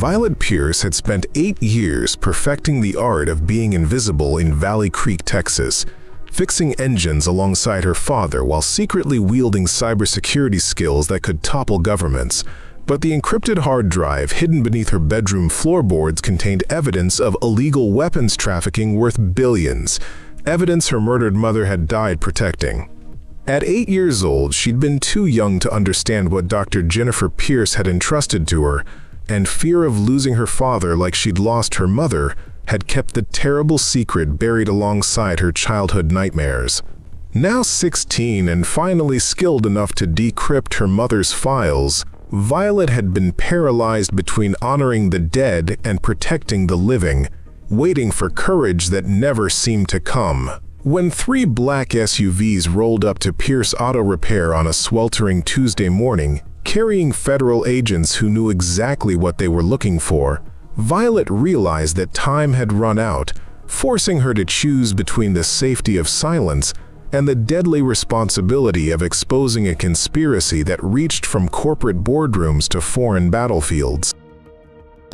Violet Pierce had spent 8 years perfecting the art of being invisible in Valley Creek, Texas, fixing engines alongside her father while secretly wielding cybersecurity skills that could topple governments. But the encrypted hard drive hidden beneath her bedroom floorboards contained evidence of illegal weapons trafficking worth billions, evidence her murdered mother had died protecting. At 8 years old, she'd been too young to understand what Dr. Jennifer Pierce had entrusted to her, and fear of losing her father like she'd lost her mother had kept the terrible secret buried alongside her childhood nightmares. Now 16 and finally skilled enough to decrypt her mother's files, Violet had been paralyzed between honoring the dead and protecting the living, waiting for courage that never seemed to come. When 3 black SUVs rolled up to Pierce Auto Repair on a sweltering Tuesday morning, carrying federal agents who knew exactly what they were looking for, Violet realized that time had run out, forcing her to choose between the safety of silence and the deadly responsibility of exposing a conspiracy that reached from corporate boardrooms to foreign battlefields.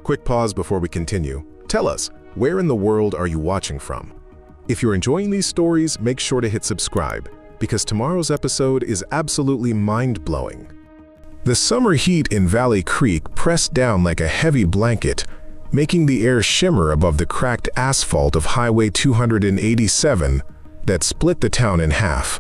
Quick pause before we continue. Tell us, where in the world are you watching from? If you're enjoying these stories, make sure to hit subscribe, because tomorrow's episode is absolutely mind-blowing. The summer heat in Valley Creek pressed down like a heavy blanket, making the air shimmer above the cracked asphalt of Highway 287 that split the town in half.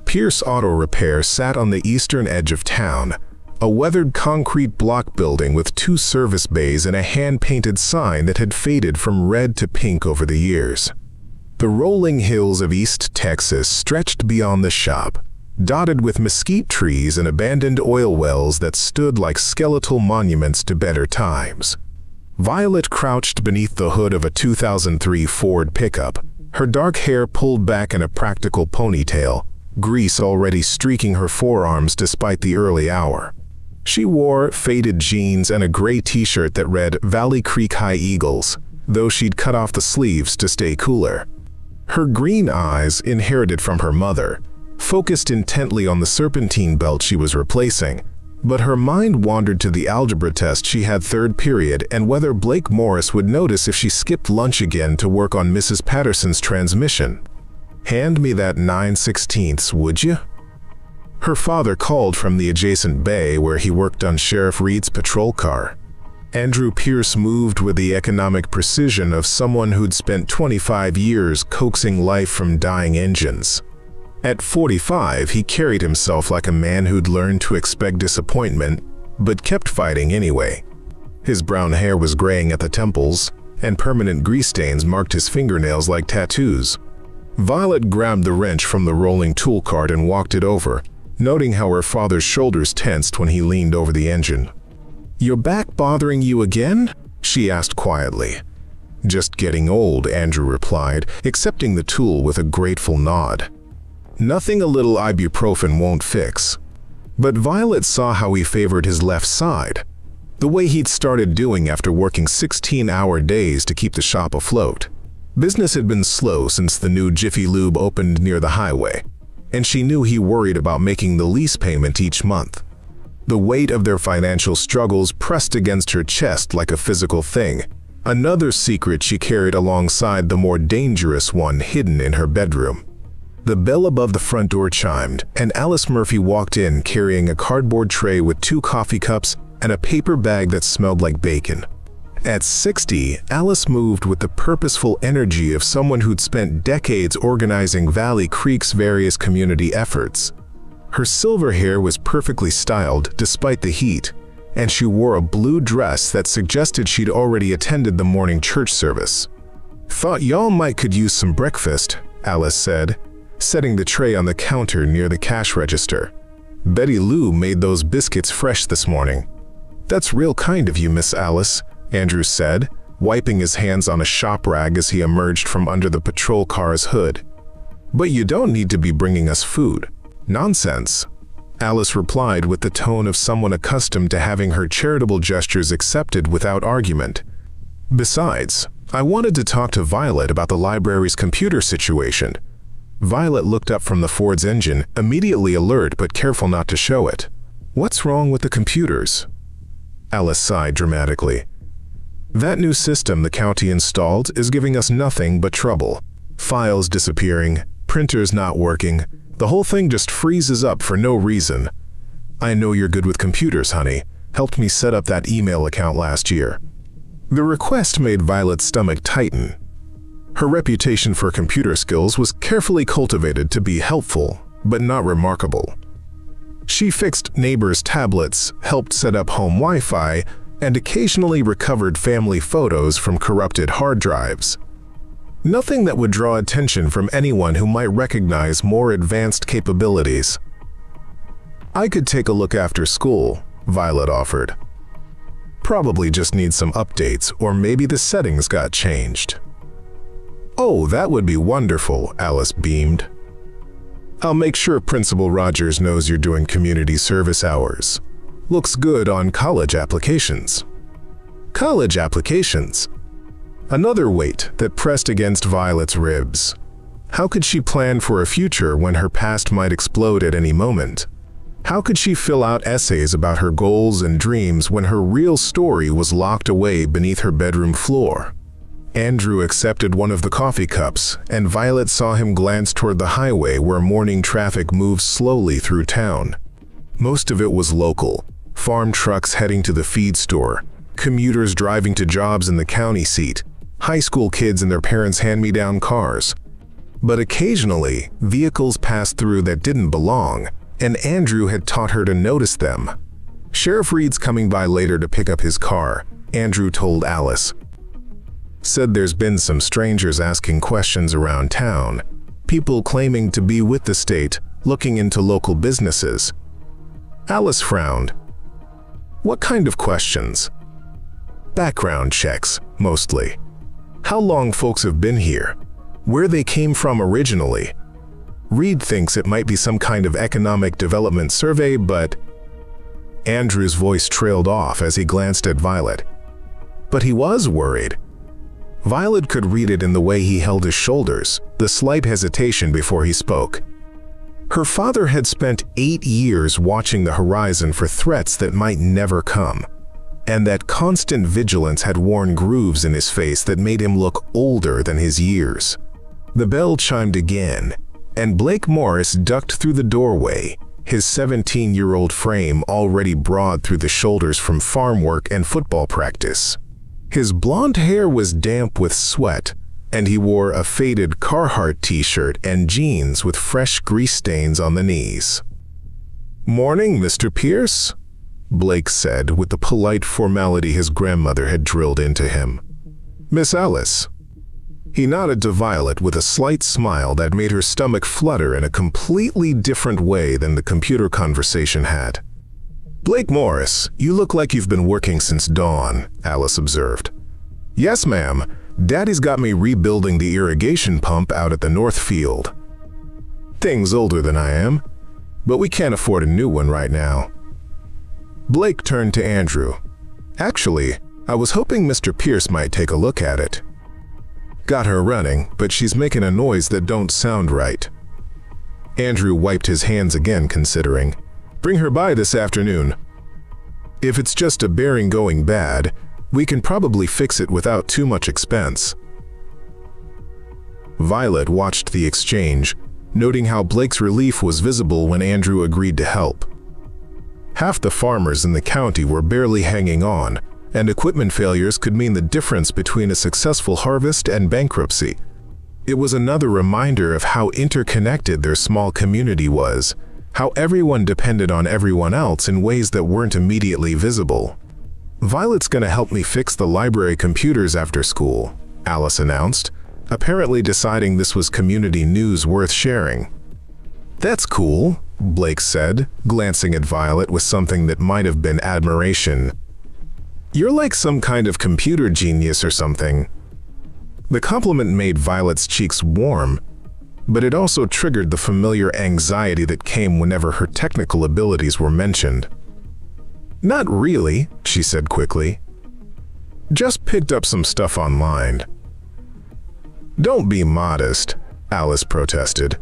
Pierce Auto Repair sat on the eastern edge of town, a weathered concrete block building with 2 service bays and a hand-painted sign that had faded from red to pink over the years. The rolling hills of East Texas stretched beyond the shop, dotted with mesquite trees and abandoned oil wells that stood like skeletal monuments to better times. Violet crouched beneath the hood of a 2003 Ford pickup, her dark hair pulled back in a practical ponytail, grease already streaking her forearms despite the early hour. She wore faded jeans and a gray t-shirt that read Valley Creek High Eagles, though she'd cut off the sleeves to stay cooler. Her green eyes, inherited from her mother, focused intently on the serpentine belt she was replacing, but her mind wandered to the algebra test she had 3rd period and whether Blake Morris would notice if she skipped lunch again to work on Mrs. Patterson's transmission. "Hand me that 9/16, would you?" Her father called from the adjacent bay where he worked on Sheriff Reed's patrol car. Andrew Pierce moved with the economic precision of someone who'd spent 25 years coaxing life from dying engines. At 45, he carried himself like a man who'd learned to expect disappointment, but kept fighting anyway. His brown hair was graying at the temples, and permanent grease stains marked his fingernails like tattoos. Violet grabbed the wrench from the rolling tool cart and walked it over, noting how her father's shoulders tensed when he leaned over the engine. "Your back bothering you again?" she asked quietly. "Just getting old," Andrew replied, accepting the tool with a grateful nod. Nothing a little ibuprofen won't fix. But Violet saw how he favored his left side, the way he'd started doing after working 16-hour days to keep the shop afloat. Business had been slow since the new Jiffy Lube opened near the highway, and she knew he worried about making the lease payment each month. The weight of their financial struggles pressed against her chest like a physical thing, another secret she carried alongside the more dangerous one hidden in her bedroom. The bell above the front door chimed, and Alice Murphy walked in carrying a cardboard tray with 2 coffee cups and a paper bag that smelled like bacon. At 60, Alice moved with the purposeful energy of someone who'd spent decades organizing Valley Creek's various community efforts. Her silver hair was perfectly styled despite the heat, and she wore a blue dress that suggested she'd already attended the morning church service. "Thought y'all might could use some breakfast," Alice said, setting the tray on the counter near the cash register. "Betty Lou made those biscuits fresh this morning." "That's real kind of you, Miss Alice," Andrew said, wiping his hands on a shop rag as he emerged from under the patrol car's hood. "But you don't need to be bringing us food." "Nonsense," Alice replied with the tone of someone accustomed to having her charitable gestures accepted without argument. "Besides, I wanted to talk to Violet about the library's computer situation." Violet looked up from the Ford's engine, immediately alert but careful not to show it. "What's wrong with the computers?" Alice sighed dramatically. That new system the county installed is giving us nothing but trouble. Files disappearing, printers not working, the whole thing just freezes up for no reason. I know you're good with computers, honey. Helped me set up that email account last year." The request made Violet's stomach tighten. Her reputation for computer skills was carefully cultivated to be helpful, but not remarkable. She fixed neighbors' tablets, helped set up home Wi-Fi, and occasionally recovered family photos from corrupted hard drives. Nothing that would draw attention from anyone who might recognize more advanced capabilities. "I could take a look after school," Violet offered. "Probably just need some updates, or maybe the settings got changed." "Oh, that would be wonderful," Alice beamed. "I'll make sure Principal Rogers knows you're doing community service hours. Looks good on college applications." College applications? Another weight that pressed against Violet's ribs. How could she plan for a future when her past might explode at any moment? How could she fill out essays about her goals and dreams when her real story was locked away beneath her bedroom floor? Andrew accepted one of the coffee cups, and Violet saw him glance toward the highway where morning traffic moved slowly through town. Most of it was local. Farm trucks heading to the feed store, commuters driving to jobs in the county seat, high school kids in their parents' hand-me-down cars. But occasionally, vehicles passed through that didn't belong, and Andrew had taught her to notice them. "Sheriff Reed's coming by later to pick up his car," Andrew told Alice. "Said there's been some strangers asking questions around town, people claiming to be with the state, looking into local businesses." Alice frowned. "What kind of questions?" "Background checks, mostly. How long folks have been here, where they came from originally. Reed thinks it might be some kind of economic development survey, but—" Andrew's voice trailed off as he glanced at Violet. But he was worried. Violet could read it in the way he held his shoulders, the slight hesitation before he spoke. Her father had spent 8 years watching the horizon for threats that might never come, and that constant vigilance had worn grooves in his face that made him look older than his years. The bell chimed again, and Blake Morris ducked through the doorway, his 17-year-old frame already broad through the shoulders from farm work and football practice. His blonde hair was damp with sweat, and he wore a faded Carhartt t-shirt and jeans with fresh grease stains on the knees. "Morning, Mr. Pierce," Blake said with the polite formality his grandmother had drilled into him. "Miss Alice." He nodded to Violet with a slight smile that made her stomach flutter in a completely different way than the computer conversation had. "Blake Morris, you look like you've been working since dawn," Alice observed. "Yes, ma'am. Daddy's got me rebuilding the irrigation pump out at the North Field. Thing's older than I am, but we can't afford a new one right now." Blake turned to Andrew. "Actually, I was hoping Mr. Pierce might take a look at it. Got her running, but she's making a noise that don't sound right." Andrew wiped his hands again, considering. "Bring her by this afternoon. If it's just a bearing going bad, we can probably fix it without too much expense." Violet watched the exchange, noting how Blake's relief was visible when Andrew agreed to help. Half the farmers in the county were barely hanging on, and equipment failures could mean the difference between a successful harvest and bankruptcy. It was another reminder of how interconnected their small community was, how everyone depended on everyone else in ways that weren't immediately visible. "Violet's gonna help me fix the library computers after school," Alice announced, apparently deciding this was community news worth sharing. "That's cool," Blake said, glancing at Violet with something that might have been admiration. "You're like some kind of computer genius or something." The compliment made Violet's cheeks warm, but it also triggered the familiar anxiety that came whenever her technical abilities were mentioned. "Not really," she said quickly. "Just picked up some stuff online." "Don't be modest," Alice protested.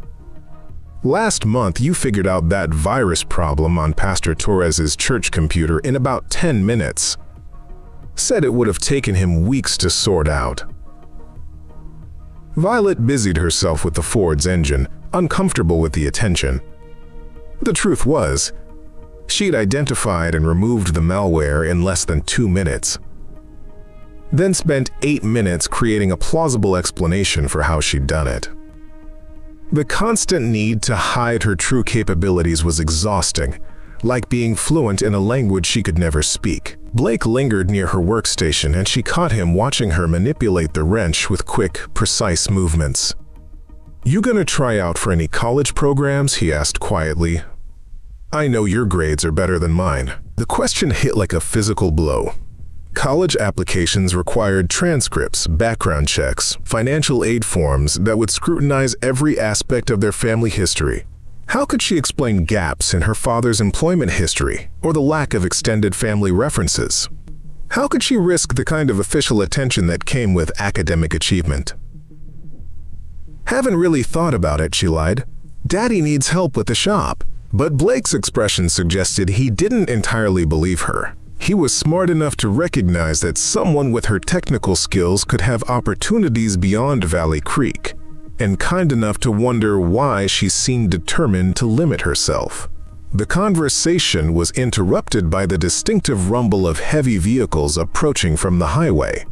"Last month you figured out that virus problem on Pastor Torres's church computer in about 10 minutes. said it would have taken him weeks to sort out. Violet busied herself with the Ford's engine, uncomfortable with the attention. The truth was, she'd identified and removed the malware in less than 2 minutes, then spent 8 minutes creating a plausible explanation for how she'd done it. The constant need to hide her true capabilities was exhausting, like being fluent in a language she could never speak. Blake lingered near her workstation and she caught him watching her manipulate the wrench with quick, precise movements. "You gonna try out for any college programs?" he asked quietly. "I know your grades are better than mine." The question hit like a physical blow. College applications required transcripts, background checks, financial aid forms that would scrutinize every aspect of their family history. How could she explain gaps in her father's employment history or the lack of extended family references? How could she risk the kind of official attention that came with academic achievement? "Haven't really thought about it," she lied. "Daddy needs help with the shop." But Blake's expression suggested he didn't entirely believe her. He was smart enough to recognize that someone with her technical skills could have opportunities beyond Valley Creek, and kind enough to wonder why she seemed determined to limit herself. The conversation was interrupted by the distinctive rumble of heavy vehicles approaching from the highway.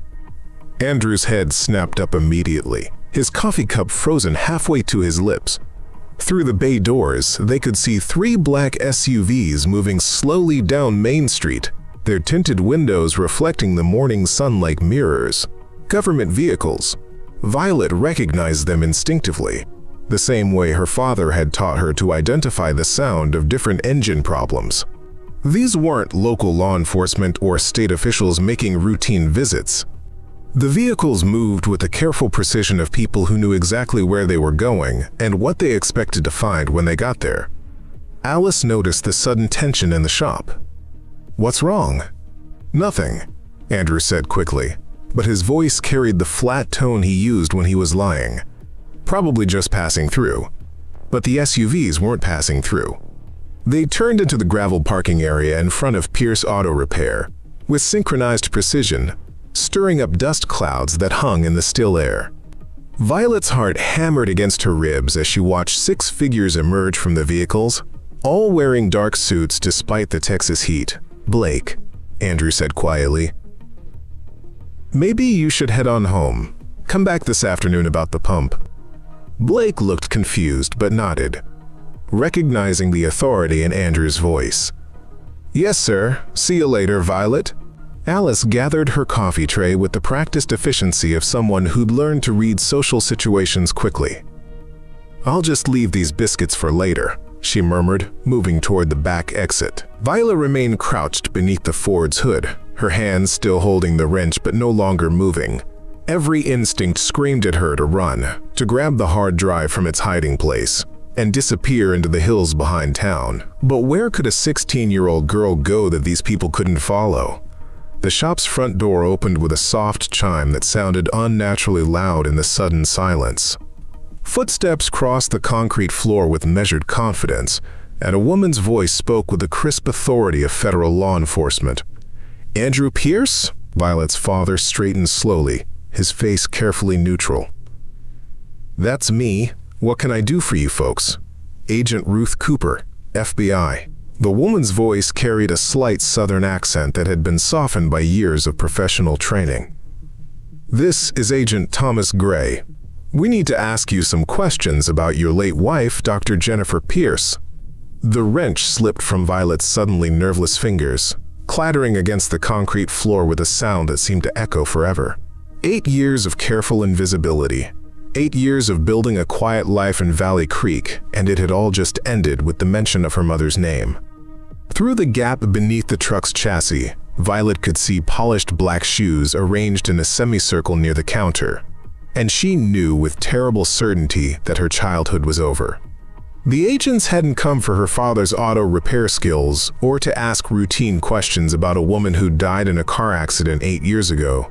Andrew's head snapped up immediately, his coffee cup frozen halfway to his lips. Through the bay doors, they could see 3 black SUVs moving slowly down Main Street, their tinted windows reflecting the morning sun like mirrors. Government vehicles. Violet recognized them instinctively, the same way her father had taught her to identify the sound of different engine problems. These weren't local law enforcement or state officials making routine visits. The vehicles moved with the careful precision of people who knew exactly where they were going and what they expected to find when they got there. Alice noticed the sudden tension in the shop. "What's wrong?" "Nothing," Andrew said quickly, but his voice carried the flat tone he used when he was lying. "Probably just passing through." But the SUVs weren't passing through. They turned into the gravel parking area in front of Pierce Auto Repair, with synchronized precision, stirring up dust clouds that hung in the still air. Violet's heart hammered against her ribs as she watched 6 figures emerge from the vehicles, all wearing dark suits despite the Texas heat. "Blake," Andrew said quietly, "maybe you should head on home. Come back this afternoon about the pump." Blake looked confused but nodded, recognizing the authority in Andrew's voice. "Yes, sir. See you later, Violet." Alice gathered her coffee tray with the practiced efficiency of someone who'd learned to read social situations quickly. "I'll just leave these biscuits for later," she murmured, moving toward the back exit. Violet remained crouched beneath the Ford's hood, her hands still holding the wrench but no longer moving. Every instinct screamed at her to run, to grab the hard drive from its hiding place, and disappear into the hills behind town. But where could a 16-year-old girl go that these people couldn't follow? The shop's front door opened with a soft chime that sounded unnaturally loud in the sudden silence. Footsteps crossed the concrete floor with measured confidence, and a woman's voice spoke with the crisp authority of federal law enforcement. "Andrew Pierce?" Violet's father straightened slowly, his face carefully neutral. "That's me. What can I do for you folks?" "Agent Ruth Cooper, FBI." The woman's voice carried a slight southern accent that had been softened by years of professional training. "This is Agent Thomas Gray. We need to ask you some questions about your late wife, Dr. Jennifer Pierce." The wrench slipped from Violet's suddenly nerveless fingers, clattering against the concrete floor with a sound that seemed to echo forever. 8 years of careful invisibility. 8 years of building a quiet life in Valley Creek, and it had all just ended with the mention of her mother's name. Through the gap beneath the truck's chassis, Violet could see polished black shoes arranged in a semicircle near the counter, and she knew with terrible certainty that her childhood was over. The agents hadn't come for her father's auto repair skills or to ask routine questions about a woman who died in a car accident 8 years ago.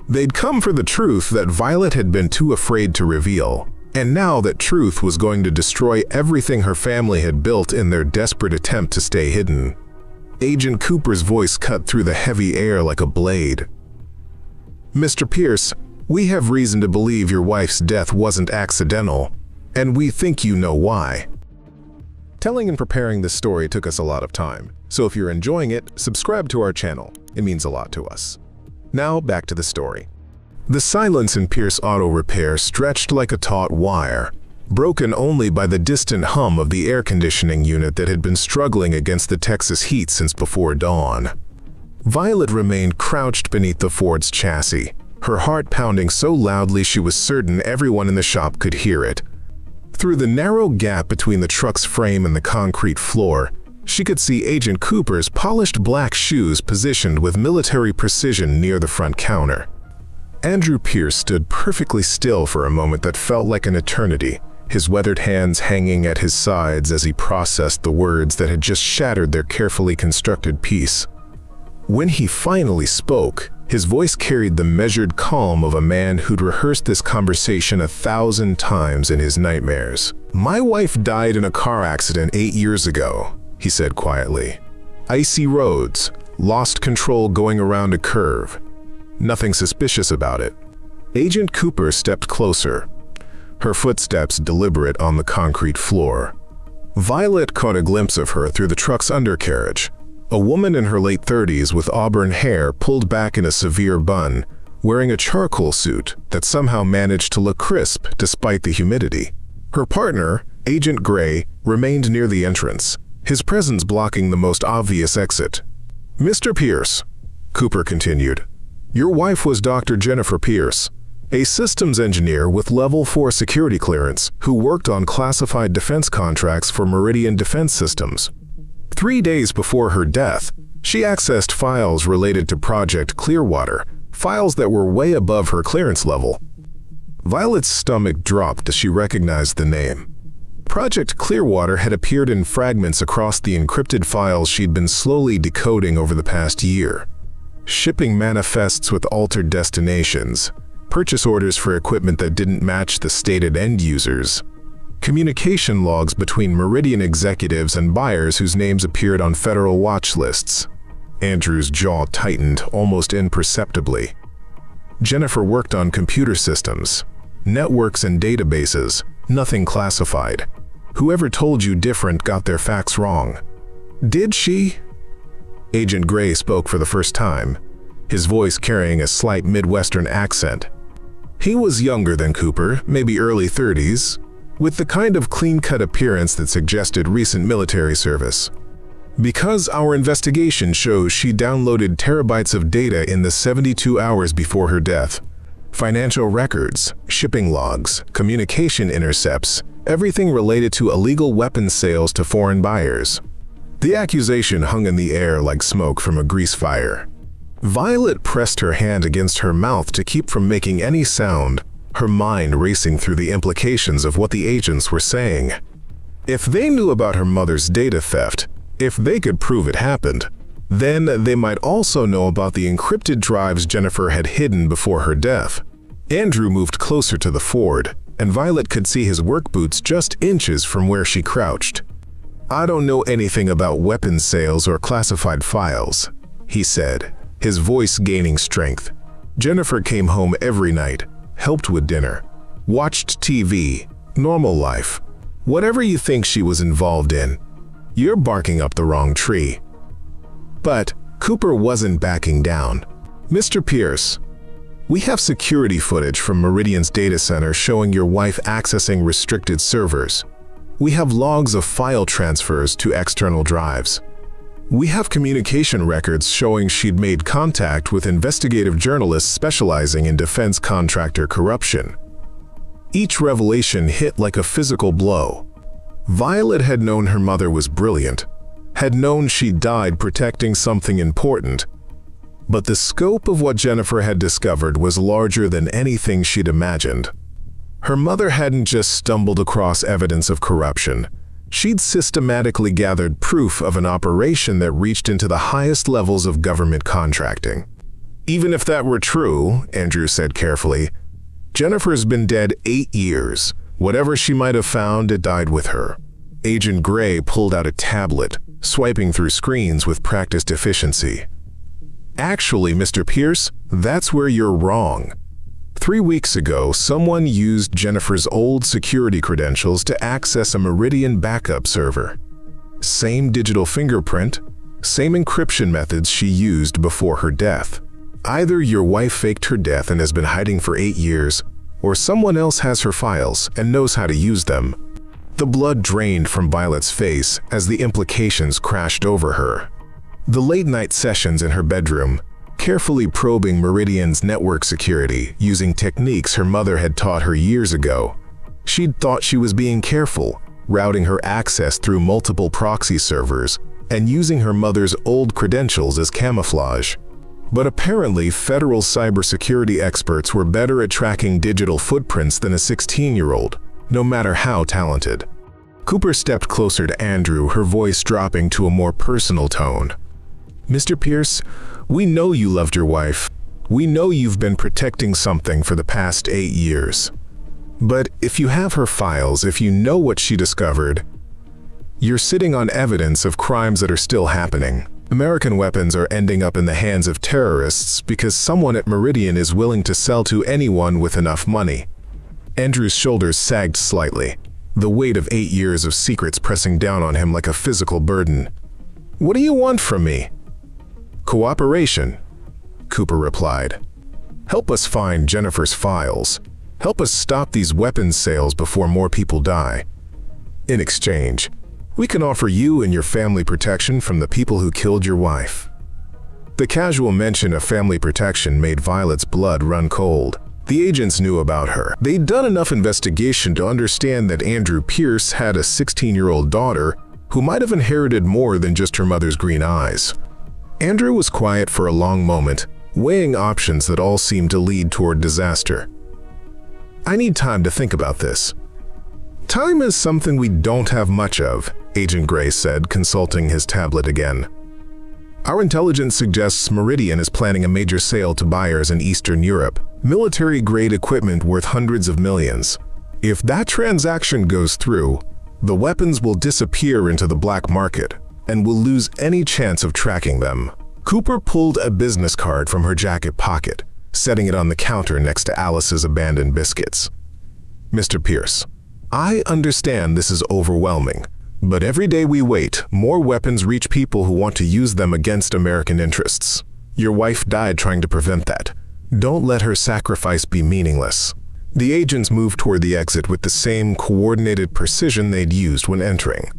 They'd come for the truth that Violet had been too afraid to reveal, and now that truth was going to destroy everything her family had built in their desperate attempt to stay hidden. Agent Cooper's voice cut through the heavy air like a blade. "Mr. Pierce, we have reason to believe your wife's death wasn't accidental, and we think you know why." Telling and preparing this story took us a lot of time, so if you're enjoying it, subscribe to our channel. It means a lot to us. Now back to the story. The silence in Pierce Auto Repair stretched like a taut wire, broken only by the distant hum of the air conditioning unit that had been struggling against the Texas heat since before dawn. Violet remained crouched beneath the Ford's chassis, her heart pounding so loudly she was certain everyone in the shop could hear it. Through the narrow gap between the truck's frame and the concrete floor, she could see Agent Cooper's polished black shoes positioned with military precision near the front counter. Andrew Pierce stood perfectly still for a moment that felt like an eternity, his weathered hands hanging at his sides as he processed the words that had just shattered their carefully constructed peace. When he finally spoke, his voice carried the measured calm of a man who'd rehearsed this conversation 1,000 times in his nightmares. "My wife died in a car accident 8 years ago," he said quietly. "Icy roads, lost control going around a curve. Nothing suspicious about it." Agent Cooper stepped closer, her footsteps deliberate on the concrete floor. Violet caught a glimpse of her through the truck's undercarriage. A woman in her late 30s with auburn hair pulled back in a severe bun, wearing a charcoal suit that somehow managed to look crisp despite the humidity. Her partner, Agent Gray, remained near the entrance, his presence blocking the most obvious exit. "Mr. Pierce," Cooper continued, "your wife was Dr. Jennifer Pierce, a systems engineer with Level 4 security clearance who worked on classified defense contracts for Meridian Defense Systems. 3 days before her death, she accessed files related to Project Clearwater, files that were way above her clearance level." Violet's stomach dropped as she recognized the name. Project Clearwater had appeared in fragments across the encrypted files she'd been slowly decoding over the past year. Shipping manifests with altered destinations, purchase orders for equipment that didn't match the stated end users, communication logs between Meridian executives and buyers whose names appeared on federal watch lists. Andrew's jaw tightened almost imperceptibly. Jennifer worked on computer systems, networks and databases, nothing classified. Whoever told you different got their facts wrong. "Did she?" Agent Gray spoke for the first time, his voice carrying a slight Midwestern accent. He was younger than Cooper, maybe early 30s, with the kind of clean-cut appearance that suggested recent military service. "Because our investigation shows she downloaded terabytes of data in the 72 hours before her death. Financial records, shipping logs, communication intercepts, everything related to illegal weapons sales to foreign buyers." The accusation hung in the air like smoke from a grease fire. Violet pressed her hand against her mouth to keep from making any sound, her mind racing through the implications of what the agents were saying. If they knew about her mother's data theft, if they could prove it happened, then they might also know about the encrypted drives Jennifer had hidden before her death. Andrew moved closer to the Ford, and Violet could see his work boots just inches from where she crouched. "I don't know anything about weapons sales or classified files," he said, his voice gaining strength. "Jennifer came home every night, helped with dinner, watched TV, normal life. Whatever you think she was involved in, you're barking up the wrong tree." But Cooper wasn't backing down. "Mr. Pierce, we have security footage from Meridian's data center showing your wife accessing restricted servers. We have logs of file transfers to external drives. We have communication records showing she'd made contact with investigative journalists specializing in defense contractor corruption." Each revelation hit like a physical blow. Violet had known her mother was brilliant, had known she died protecting something important. But the scope of what Jennifer had discovered was larger than anything she'd imagined. Her mother hadn't just stumbled across evidence of corruption. She'd systematically gathered proof of an operation that reached into the highest levels of government contracting. "Even if that were true," Andrew said carefully, "Jennifer's been dead 8 years. Whatever she might have found, it died with her." Agent Gray pulled out a tablet, swiping through screens with practiced efficiency. Actually, Mr. Pierce, that's where you're wrong. 3 weeks ago, someone used Jennifer's old security credentials to access a Meridian backup server. Same digital fingerprint, same encryption methods she used before her death. Either your wife faked her death and has been hiding for 8 years, or someone else has her files and knows how to use them. The blood drained from Violet's face as the implications crashed over her. The late-night sessions in her bedroom, carefully probing Meridian's network security using techniques her mother had taught her years ago. She'd thought she was being careful, routing her access through multiple proxy servers and using her mother's old credentials as camouflage. But apparently, federal cybersecurity experts were better at tracking digital footprints than a 16-year-old, no matter how talented. Cooper stepped closer to Andrew, her voice dropping to a more personal tone. Mr. Pierce, we know you loved your wife. We know you've been protecting something for the past 8 years. But if you have her files, if you know what she discovered, you're sitting on evidence of crimes that are still happening. American weapons are ending up in the hands of terrorists because someone at Meridian is willing to sell to anyone with enough money. Andrew's shoulders sagged slightly, the weight of 8 years of secrets pressing down on him like a physical burden. What do you want from me? Cooperation, Cooper replied. Help us find Jennifer's files. Help us stop these weapons sales before more people die. In exchange, we can offer you and your family protection from the people who killed your wife. The casual mention of family protection made Violet's blood run cold. The agents knew about her. They'd done enough investigation to understand that Andrew Pierce had a 16-year-old daughter who might have inherited more than just her mother's green eyes. Andrew was quiet for a long moment, weighing options that all seemed to lead toward disaster. I need time to think about this. Time is something we don't have much of, Agent Gray said, consulting his tablet again. Our intelligence suggests Meridian is planning a major sale to buyers in Eastern Europe, military-grade equipment worth hundreds of millions. If that transaction goes through, the weapons will disappear into the black market, and will lose any chance of tracking them. Cooper pulled a business card from her jacket pocket, setting it on the counter next to Alice's abandoned biscuits. Mr. Pierce, I understand this is overwhelming, but every day we wait, more weapons reach people who want to use them against American interests. Your wife died trying to prevent that. Don't let her sacrifice be meaningless. The agents moved toward the exit with the same coordinated precision they'd used when entering.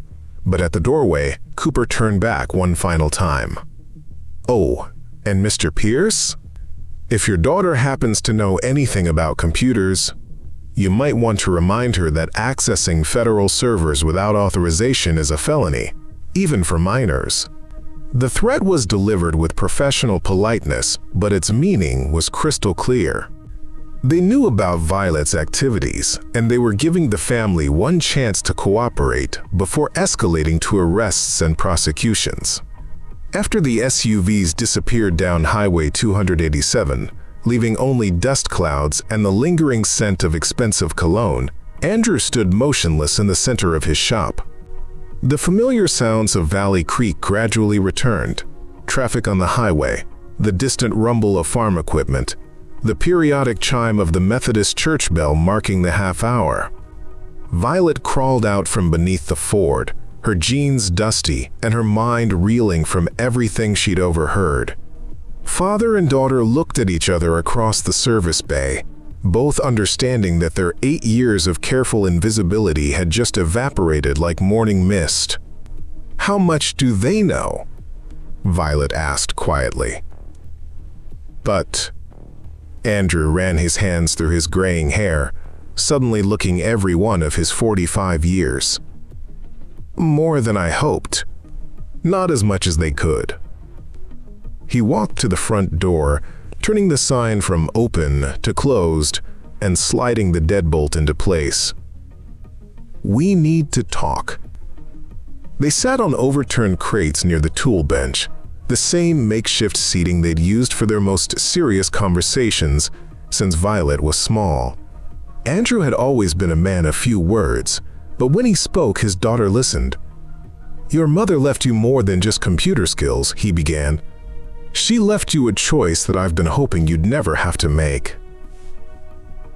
But at the doorway, Cooper turned back one final time. Oh, and Mr. Pierce? If your daughter happens to know anything about computers, you might want to remind her that accessing federal servers without authorization is a felony, even for minors. The threat was delivered with professional politeness, but its meaning was crystal clear. They knew about Violet's activities, and they were giving the family one chance to cooperate before escalating to arrests and prosecutions. After the SUVs disappeared down Highway 287, leaving only dust clouds and the lingering scent of expensive cologne, Andrew stood motionless in the center of his shop. The familiar sounds of Valley Creek gradually returned. Traffic on the highway, the distant rumble of farm equipment, the periodic chime of the Methodist church bell marking the half hour. Violet crawled out from beneath the Ford, her jeans dusty and her mind reeling from everything she'd overheard. Father and daughter looked at each other across the service bay, both understanding that their 8 years of careful invisibility had just evaporated like morning mist. How much do they know? Violet asked quietly. But Andrew ran his hands through his graying hair, suddenly looking every one of his 45 years. More than I hoped. Not as much as they could. He walked to the front door, turning the sign from open to closed and sliding the deadbolt into place. We need to talk. They sat on overturned crates near the tool bench, the same makeshift seating they'd used for their most serious conversations since Violet was small. Andrew had always been a man of few words, but when he spoke, his daughter listened. "Your mother left you more than just computer skills," he began. "She left you a choice that I've been hoping you'd never have to make."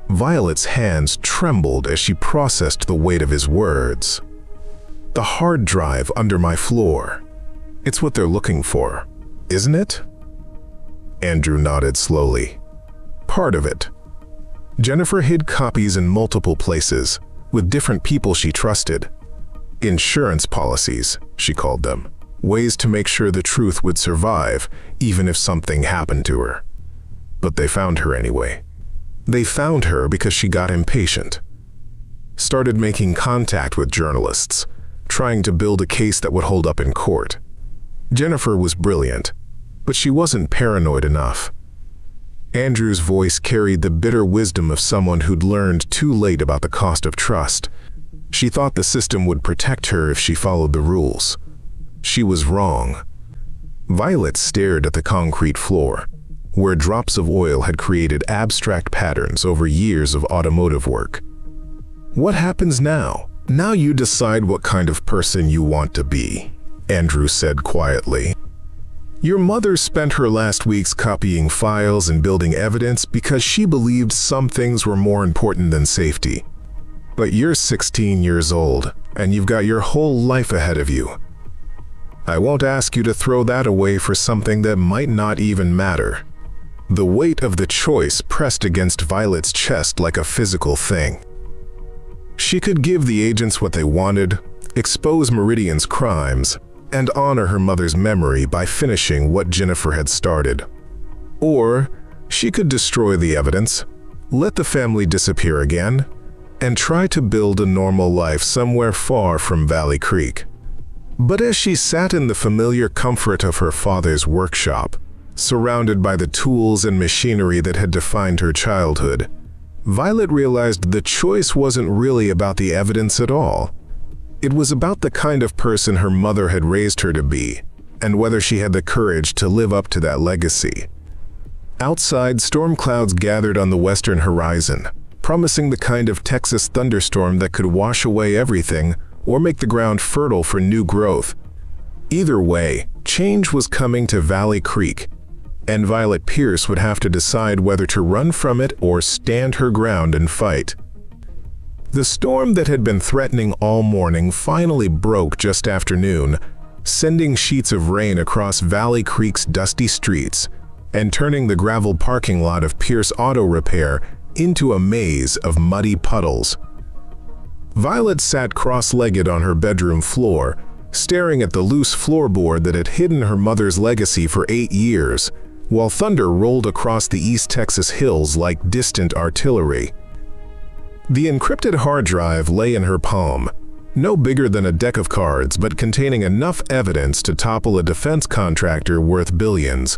Violet's hands trembled as she processed the weight of his words. "The hard drive under my floor. It's what they're looking for, isn't it?" Andrew nodded slowly. "Part of it. Jennifer hid copies in multiple places, with different people she trusted. Insurance policies, she called them. Ways to make sure the truth would survive, even if something happened to her. But they found her anyway. They found her because she got impatient. Started making contact with journalists, trying to build a case that would hold up in court. Jennifer was brilliant, but she wasn't paranoid enough." Andrew's voice carried the bitter wisdom of someone who'd learned too late about the cost of trust. She thought the system would protect her if she followed the rules. She was wrong. Violet stared at the concrete floor, where drops of oil had created abstract patterns over years of automotive work. "What happens now? Now you decide what kind of person you want to be," Andrew said quietly. "Your mother spent her last weeks copying files and building evidence because she believed some things were more important than safety. But you're 16 years old, and you've got your whole life ahead of you. I won't ask you to throw that away for something that might not even matter." The weight of the choice pressed against Violet's chest like a physical thing. She could give the agents what they wanted, expose Meridian's crimes, and honor her mother's memory by finishing what Jennifer had started. Or she could destroy the evidence, let the family disappear again, and try to build a normal life somewhere far from Valley Creek. But as she sat in the familiar comfort of her father's workshop, surrounded by the tools and machinery that had defined her childhood, Violet realized the choice wasn't really about the evidence at all. It was about the kind of person her mother had raised her to be, and whether she had the courage to live up to that legacy. Outside, storm clouds gathered on the western horizon, promising the kind of Texas thunderstorm that could wash away everything or make the ground fertile for new growth. Either way, change was coming to Valley Creek, and Violet Pierce would have to decide whether to run from it or stand her ground and fight. The storm that had been threatening all morning finally broke just after noon, sending sheets of rain across Valley Creek's dusty streets and turning the gravel parking lot of Pierce Auto Repair into a maze of muddy puddles. Violet sat cross-legged on her bedroom floor, staring at the loose floorboard that had hidden her mother's legacy for 8 years, while thunder rolled across the East Texas hills like distant artillery. The encrypted hard drive lay in her palm, no bigger than a deck of cards but containing enough evidence to topple a defense contractor worth billions.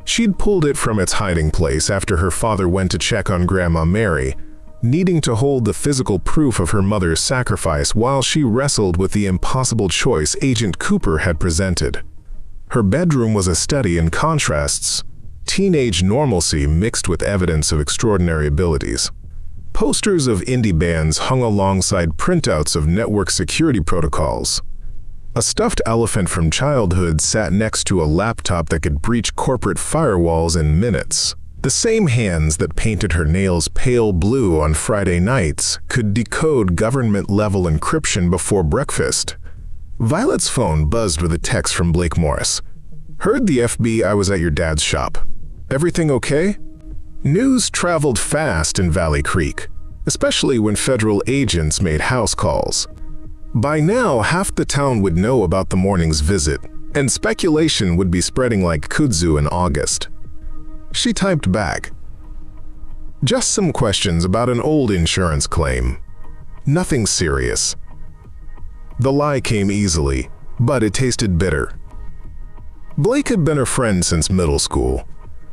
She'd pulled it from its hiding place after her father went to check on Grandma Mary, needing to hold the physical proof of her mother's sacrifice while she wrestled with the impossible choice Agent Cooper had presented. Her bedroom was a study in contrasts, teenage normalcy mixed with evidence of extraordinary abilities. Posters of indie bands hung alongside printouts of network security protocols. A stuffed elephant from childhood sat next to a laptop that could breach corporate firewalls in minutes. The same hands that painted her nails pale blue on Friday nights could decode government-level encryption before breakfast. Violet's phone buzzed with a text from Blake Morris. "Heard the FBI was at your dad's shop. Everything okay?" News traveled fast in Valley Creek, especially when federal agents made house calls. By now, half the town would know about the morning's visit, and speculation would be spreading like kudzu in August. She typed back, "Just some questions about an old insurance claim. Nothing serious." The lie came easily, but it tasted bitter. Blake had been her friend since middle school,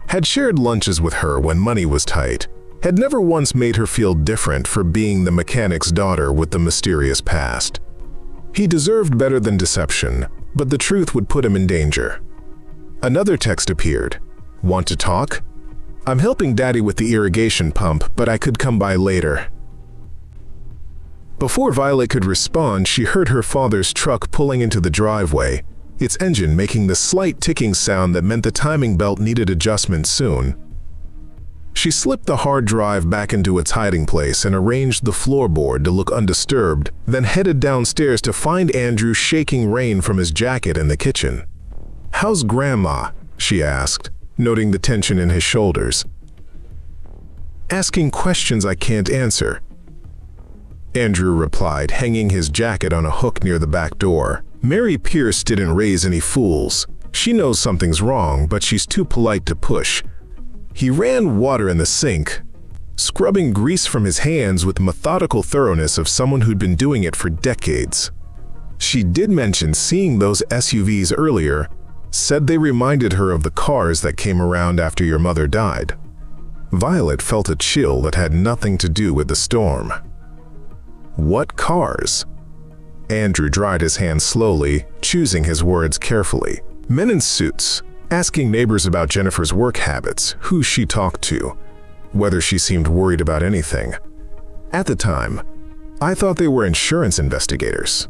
had shared lunches with her when money was tight, had never once made her feel different for being the mechanic's daughter with the mysterious past. He deserved better than deception, but the truth would put him in danger. Another text appeared. "Want to talk? I'm helping Daddy with the irrigation pump, but I could come by later." Before Violet could respond, she heard her father's truck pulling into the driveway, its engine making the slight ticking sound that meant the timing belt needed adjustment soon. She slipped the hard drive back into its hiding place and arranged the floorboard to look undisturbed, then headed downstairs to find Andrew shaking rain from his jacket in the kitchen. "How's Grandma?" she asked, noting the tension in his shoulders. "Asking questions I can't answer," Andrew replied, hanging his jacket on a hook near the back door. "Mary Pierce didn't raise any fools. She knows something's wrong, but she's too polite to push." He ran water in the sink, scrubbing grease from his hands with the methodical thoroughness of someone who'd been doing it for decades. She did mention seeing those SUVs earlier, said they reminded her of the cars that came around after your mother died. Violet felt a chill that had nothing to do with the storm. "What cars?" Andrew dried his hands slowly, choosing his words carefully. "Men in suits, asking neighbors about Jennifer's work habits, who she talked to, whether she seemed worried about anything. At the time, I thought they were insurance investigators.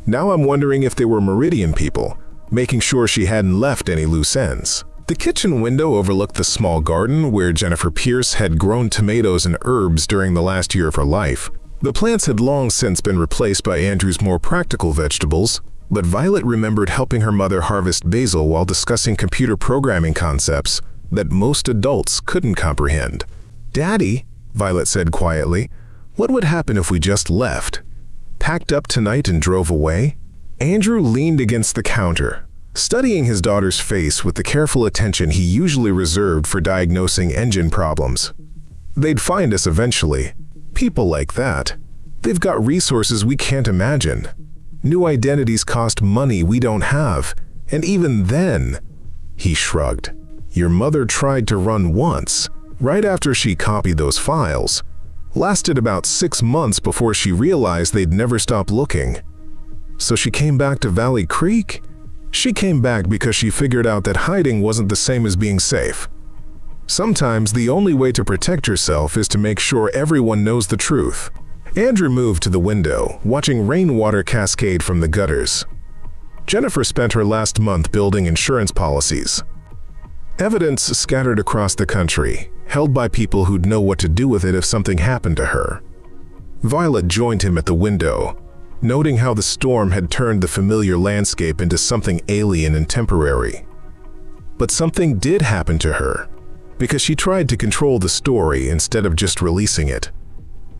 Now I'm wondering if they were Meridian people, making sure she hadn't left any loose ends." The kitchen window overlooked the small garden where Jennifer Pierce had grown tomatoes and herbs during the last year of her life. The plants had long since been replaced by Andrew's more practical vegetables, but Violet remembered helping her mother harvest basil while discussing computer programming concepts that most adults couldn't comprehend. "Daddy," Violet said quietly, "what would happen if we just left? Packed up tonight and drove away?" Andrew leaned against the counter, studying his daughter's face with the careful attention he usually reserved for diagnosing engine problems. "They'd find us eventually. People like that. They've got resources we can't imagine. New identities cost money we don't have, and even then," he shrugged. "Your mother tried to run once, right after she copied those files. Lasted about 6 months before she realized they'd never stop looking. So she came back to Valley Creek? She came back because she figured out that hiding wasn't the same as being safe. Sometimes the only way to protect yourself is to make sure everyone knows the truth." Andrew moved to the window, watching rainwater cascade from the gutters. Jennifer spent her last month building insurance policies. Evidence scattered across the country, held by people who'd know what to do with it if something happened to her. Violet joined him at the window, noting how the storm had turned the familiar landscape into something alien and temporary. But something did happen to her, because she tried to control the story instead of just releasing it.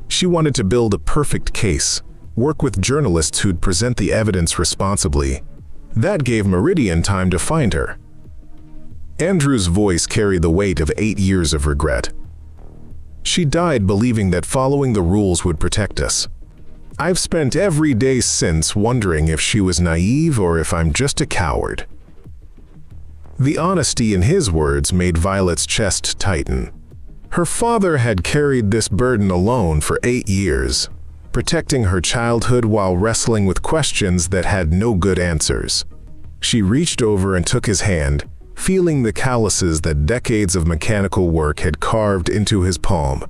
She wanted to build a perfect case, work with journalists who'd present the evidence responsibly. That gave Meridian time to find her. Andrew's voice carried the weight of 8 years of regret. "She died believing that following the rules would protect us. I've spent every day since wondering if she was naive or if I'm just a coward." The honesty in his words made Violet's chest tighten. Her father had carried this burden alone for 8 years, protecting her childhood while wrestling with questions that had no good answers. She reached over and took his hand, feeling the calluses that decades of mechanical work had carved into his palm.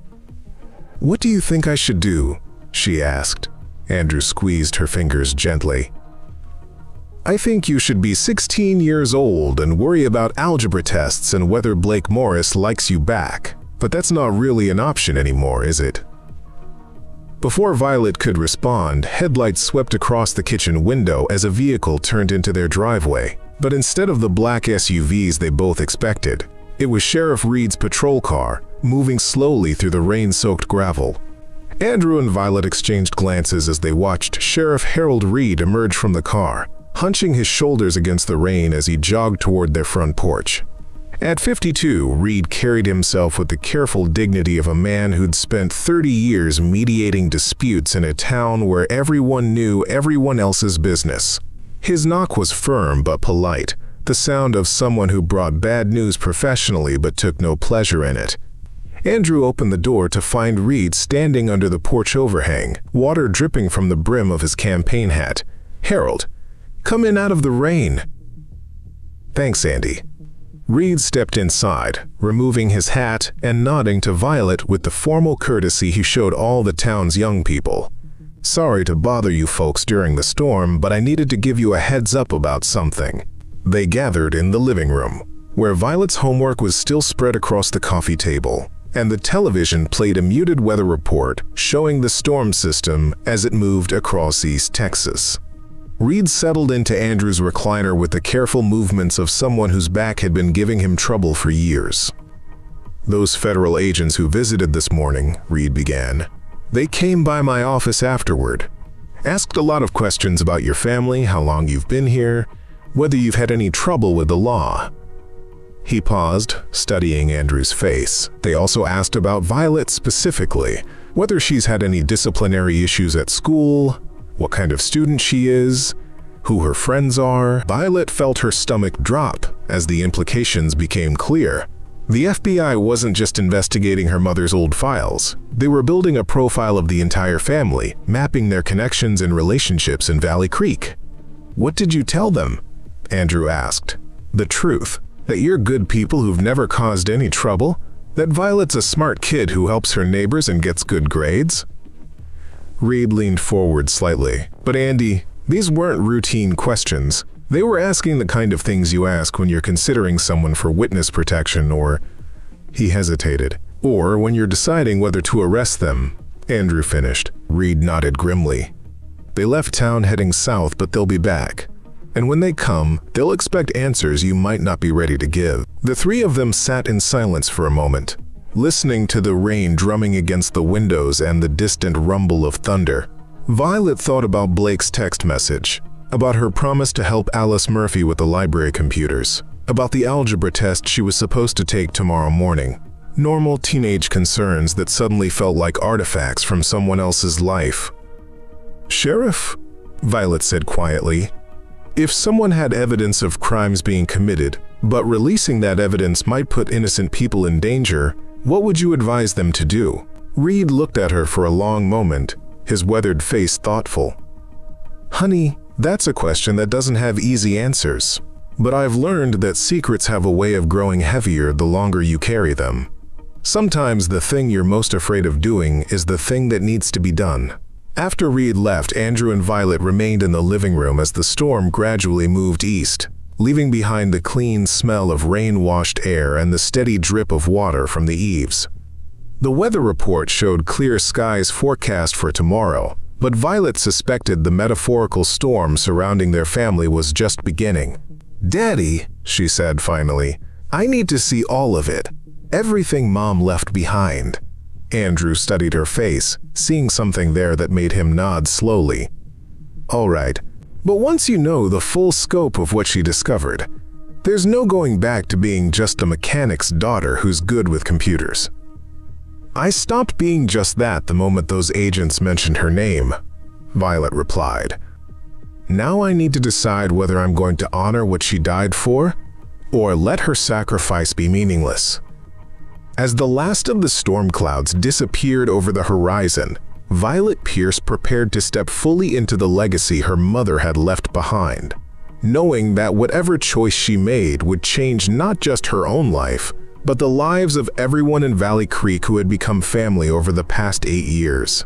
"What do you think I should do?" she asked. Andrew squeezed her fingers gently. "I think you should be 16 years old and worry about algebra tests and whether Blake Morris likes you back. But that's not really an option anymore, is it?" Before Violet could respond, headlights swept across the kitchen window as a vehicle turned into their driveway. But instead of the black SUVs they both expected, it was Sheriff Reed's patrol car, moving slowly through the rain-soaked gravel. Andrew and Violet exchanged glances as they watched Sheriff Harold Reed emerge from the car, hunching his shoulders against the rain as he jogged toward their front porch. At 52, Reed carried himself with the careful dignity of a man who'd spent 30 years mediating disputes in a town where everyone knew everyone else's business. His knock was firm but polite, the sound of someone who brought bad news professionally but took no pleasure in it. Andrew opened the door to find Reed standing under the porch overhang, water dripping from the brim of his campaign hat. "Harold, come in out of the rain." "Thanks, Andy." Reed stepped inside, removing his hat and nodding to Violet with the formal courtesy he showed all the town's young people. Sorry to bother you folks during the storm, but I needed to give you a heads up about something. They gathered in the living room, where Violet's homework was still spread across the coffee table, and the television played a muted weather report showing the storm system as it moved across East Texas. Reed settled into Andrew's recliner with the careful movements of someone whose back had been giving him trouble for years. Those federal agents who visited this morning, Reed began. They came by my office afterward. Asked a lot of questions about your family, how long you've been here, whether you've had any trouble with the law. He paused, studying Andrew's face. They also asked about Violet specifically, whether she's had any disciplinary issues at school, what kind of student she is, who her friends are. Violet felt her stomach drop as the implications became clear. The FBI wasn't just investigating her mother's old files. They were building a profile of the entire family, mapping their connections and relationships in Valley Creek. What did you tell them? Andrew asked. The truth, that you're good people who've never caused any trouble, that Violet's a smart kid who helps her neighbors and gets good grades? Reed leaned forward slightly. But Andy, these weren't routine questions. They were asking the kind of things you ask when you're considering someone for witness protection or… He hesitated. Or when you're deciding whether to arrest them. Andrew finished. Reed nodded grimly. They left town heading south, but they'll be back. And when they come, they'll expect answers you might not be ready to give. The three of them sat in silence for a moment, listening to the rain drumming against the windows and the distant rumble of thunder. Violet thought about Blake's text message, about her promise to help Alice Murphy with the library computers, about the algebra test she was supposed to take tomorrow morning. Normal teenage concerns that suddenly felt like artifacts from someone else's life. Sheriff, Violet said quietly, if someone had evidence of crimes being committed, but releasing that evidence might put innocent people in danger, what would you advise them to do? Reed looked at her for a long moment, his weathered face thoughtful. Honey, that's a question that doesn't have easy answers. But I've learned that secrets have a way of growing heavier the longer you carry them. Sometimes the thing you're most afraid of doing is the thing that needs to be done. After Reed left, Andrew and Violet remained in the living room as the storm gradually moved east, leaving behind the clean smell of rain-washed air and the steady drip of water from the eaves. The weather report showed clear skies forecast for tomorrow, but Violet suspected the metaphorical storm surrounding their family was just beginning. Daddy, she said finally, I need to see all of it. Everything Mom left behind. Andrew studied her face, seeing something there that made him nod slowly. All right, but once you know the full scope of what she discovered, there's no going back to being just a mechanic's daughter who's good with computers. I stopped being just that the moment those agents mentioned her name, Violet replied. Now I need to decide whether I'm going to honor what she died for, or let her sacrifice be meaningless. As the last of the storm clouds disappeared over the horizon, Violet Pierce prepared to step fully into the legacy her mother had left behind, knowing that whatever choice she made would change not just her own life, but the lives of everyone in Valley Creek who had become family over the past 8 years.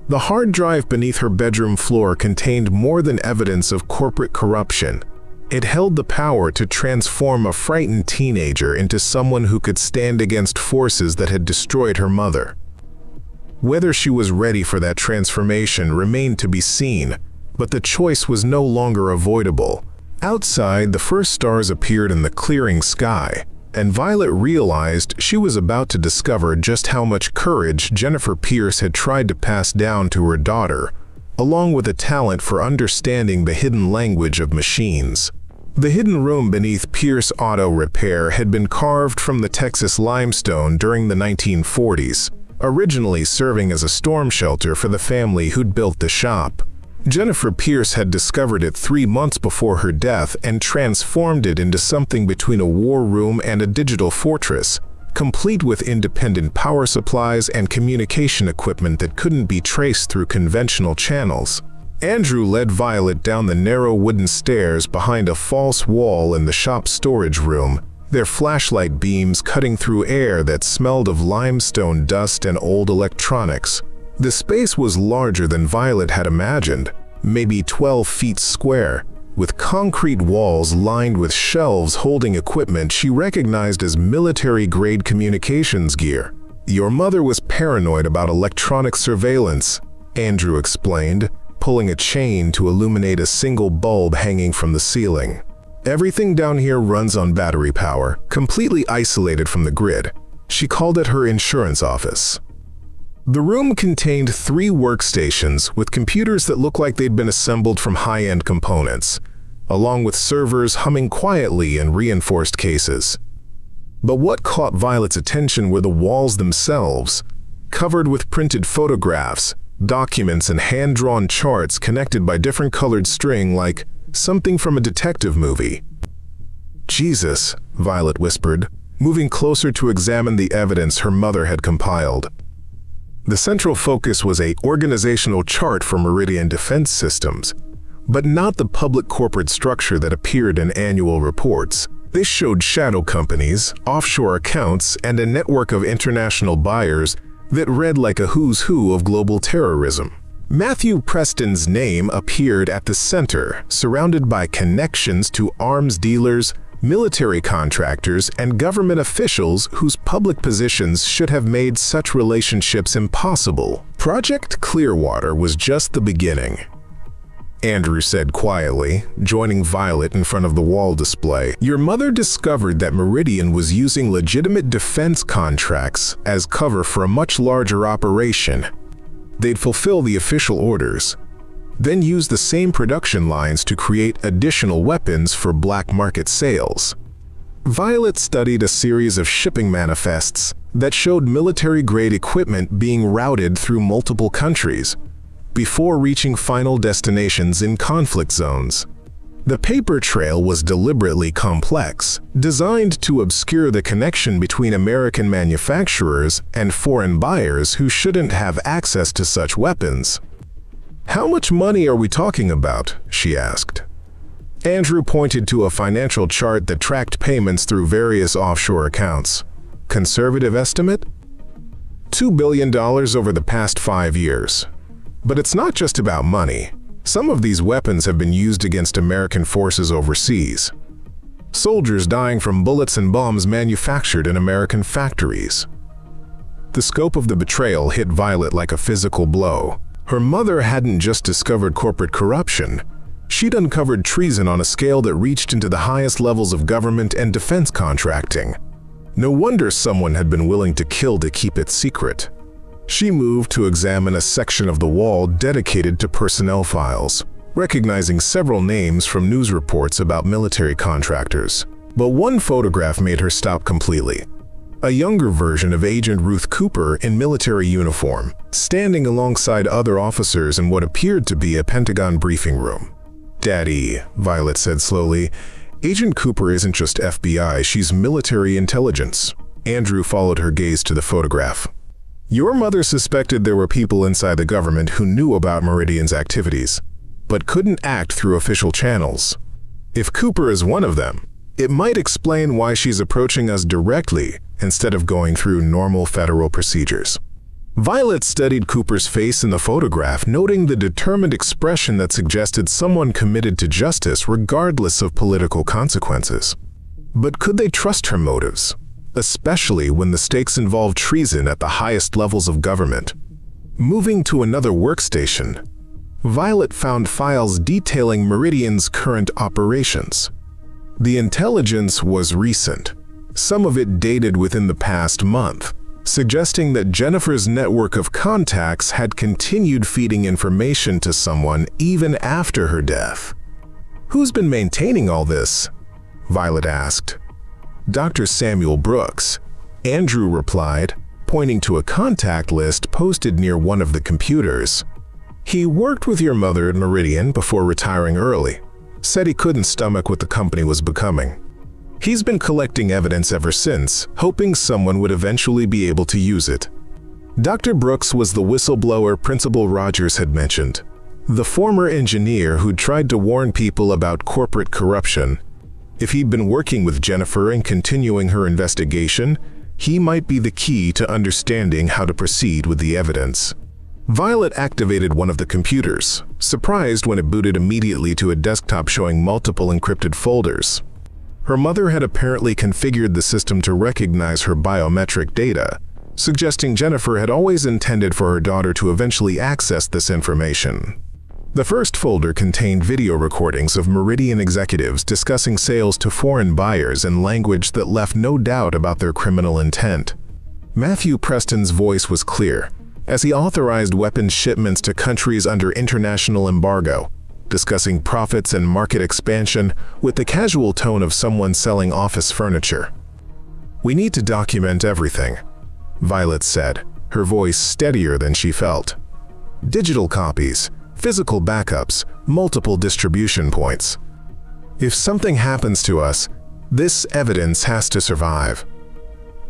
The hard drive beneath her bedroom floor contained more than evidence of corporate corruption. It held the power to transform a frightened teenager into someone who could stand against forces that had destroyed her mother. Whether she was ready for that transformation remained to be seen, but the choice was no longer avoidable. Outside, the first stars appeared in the clearing sky, and Violet realized she was about to discover just how much courage Jennifer Pierce had tried to pass down to her daughter, along with a talent for understanding the hidden language of machines. The hidden room beneath Pierce Auto Repair had been carved from the Texas limestone during the 1940s, originally serving as a storm shelter for the family who'd built the shop. Jennifer Pierce had discovered it 3 months before her death and transformed it into something between a war room and a digital fortress, complete with independent power supplies and communication equipment that couldn't be traced through conventional channels. Andrew led Violet down the narrow wooden stairs behind a false wall in the shop's storage room, their flashlight beams cutting through air that smelled of limestone dust and old electronics. The space was larger than Violet had imagined, maybe 12 feet square, with concrete walls lined with shelves holding equipment she recognized as military-grade communications gear. "Your mother was paranoid about electronic surveillance," Andrew explained, pulling a chain to illuminate a single bulb hanging from the ceiling. "Everything down here runs on battery power, completely isolated from the grid." She called it her insurance office. The room contained 3 workstations with computers that looked like they'd been assembled from high-end components, along with servers humming quietly in reinforced cases. But what caught Violet's attention were the walls themselves, covered with printed photographs, documents, and hand-drawn charts connected by different colored string like something from a detective movie. "Jesus," Violet whispered, moving closer to examine the evidence her mother had compiled. The central focus was an organizational chart for Meridian Defense Systems, but not the public corporate structure that appeared in annual reports. This showed shadow companies, offshore accounts, and a network of international buyers that read like a who's who of global terrorism. Matthew Preston's name appeared at the center, surrounded by connections to arms dealers, military contractors, and government officials whose public positions should have made such relationships impossible. Project Clearwater was just the beginning, Andrew said quietly, joining Violet in front of the wall display. "Your mother discovered that Meridian was using legitimate defense contracts as cover for a much larger operation. They'd fulfill the official orders, then use the same production lines to create additional weapons for black market sales." Violet studied a series of shipping manifests that showed military-grade equipment being routed through multiple countries before reaching final destinations in conflict zones. The paper trail was deliberately complex, designed to obscure the connection between American manufacturers and foreign buyers who shouldn't have access to such weapons. "How much money are we talking about?" she asked. Andrew pointed to a financial chart that tracked payments through various offshore accounts. "Conservative estimate? $2 billion over the past 5 years. But it's not just about money. Some of these weapons have been used against American forces overseas. Soldiers dying from bullets and bombs manufactured in American factories." The scope of the betrayal hit Violet like a physical blow. Her mother hadn't just discovered corporate corruption. She'd uncovered treason on a scale that reached into the highest levels of government and defense contracting. No wonder someone had been willing to kill to keep it secret. She moved to examine a section of the wall dedicated to personnel files, recognizing several names from news reports about military contractors. But one photograph made her stop completely. A younger version of Agent Ruth Cooper in military uniform, standing alongside other officers in what appeared to be a Pentagon briefing room. "Daddy," Violet said slowly, "Agent Cooper isn't just FBI, she's military intelligence." Andrew followed her gaze to the photograph. "Your mother suspected there were people inside the government who knew about Meridian's activities, but couldn't act through official channels. If Cooper is one of them, it might explain why she's approaching us directly instead of going through normal federal procedures." Violet studied Cooper's face in the photograph, noting the determined expression that suggested someone committed to justice regardless of political consequences. But could they trust her motives, especially when the stakes involved treason at the highest levels of government? Moving to another workstation, Violet found files detailing Meridian's current operations. The intelligence was recent, some of it dated within the past month, suggesting that Jennifer's network of contacts had continued feeding information to someone even after her death. "Who's been maintaining all this?" Violet asked. "Dr. Samuel Brooks," Andrew replied, pointing to a contact list posted near one of the computers. "He worked with your mother at Meridian before retiring early. Said he couldn't stomach what the company was becoming. He's been collecting evidence ever since, hoping someone would eventually be able to use it." Dr. Brooks was the whistleblower Principal Rogers had mentioned, the former engineer who'd tried to warn people about corporate corruption. If he'd been working with Jennifer and continuing her investigation, he might be the key to understanding how to proceed with the evidence. Violet activated one of the computers, surprised when it booted immediately to a desktop showing multiple encrypted folders. Her mother had apparently configured the system to recognize her biometric data, suggesting Jennifer had always intended for her daughter to eventually access this information. The first folder contained video recordings of Meridian executives discussing sales to foreign buyers in language that left no doubt about their criminal intent. Matthew Preston's voice was clear, as he authorized weapons shipments to countries under international embargo, discussing profits and market expansion with the casual tone of someone selling office furniture. "We need to document everything," Violet said, her voice steadier than she felt. "Digital copies, physical backups, multiple distribution points. If something happens to us, this evidence has to survive."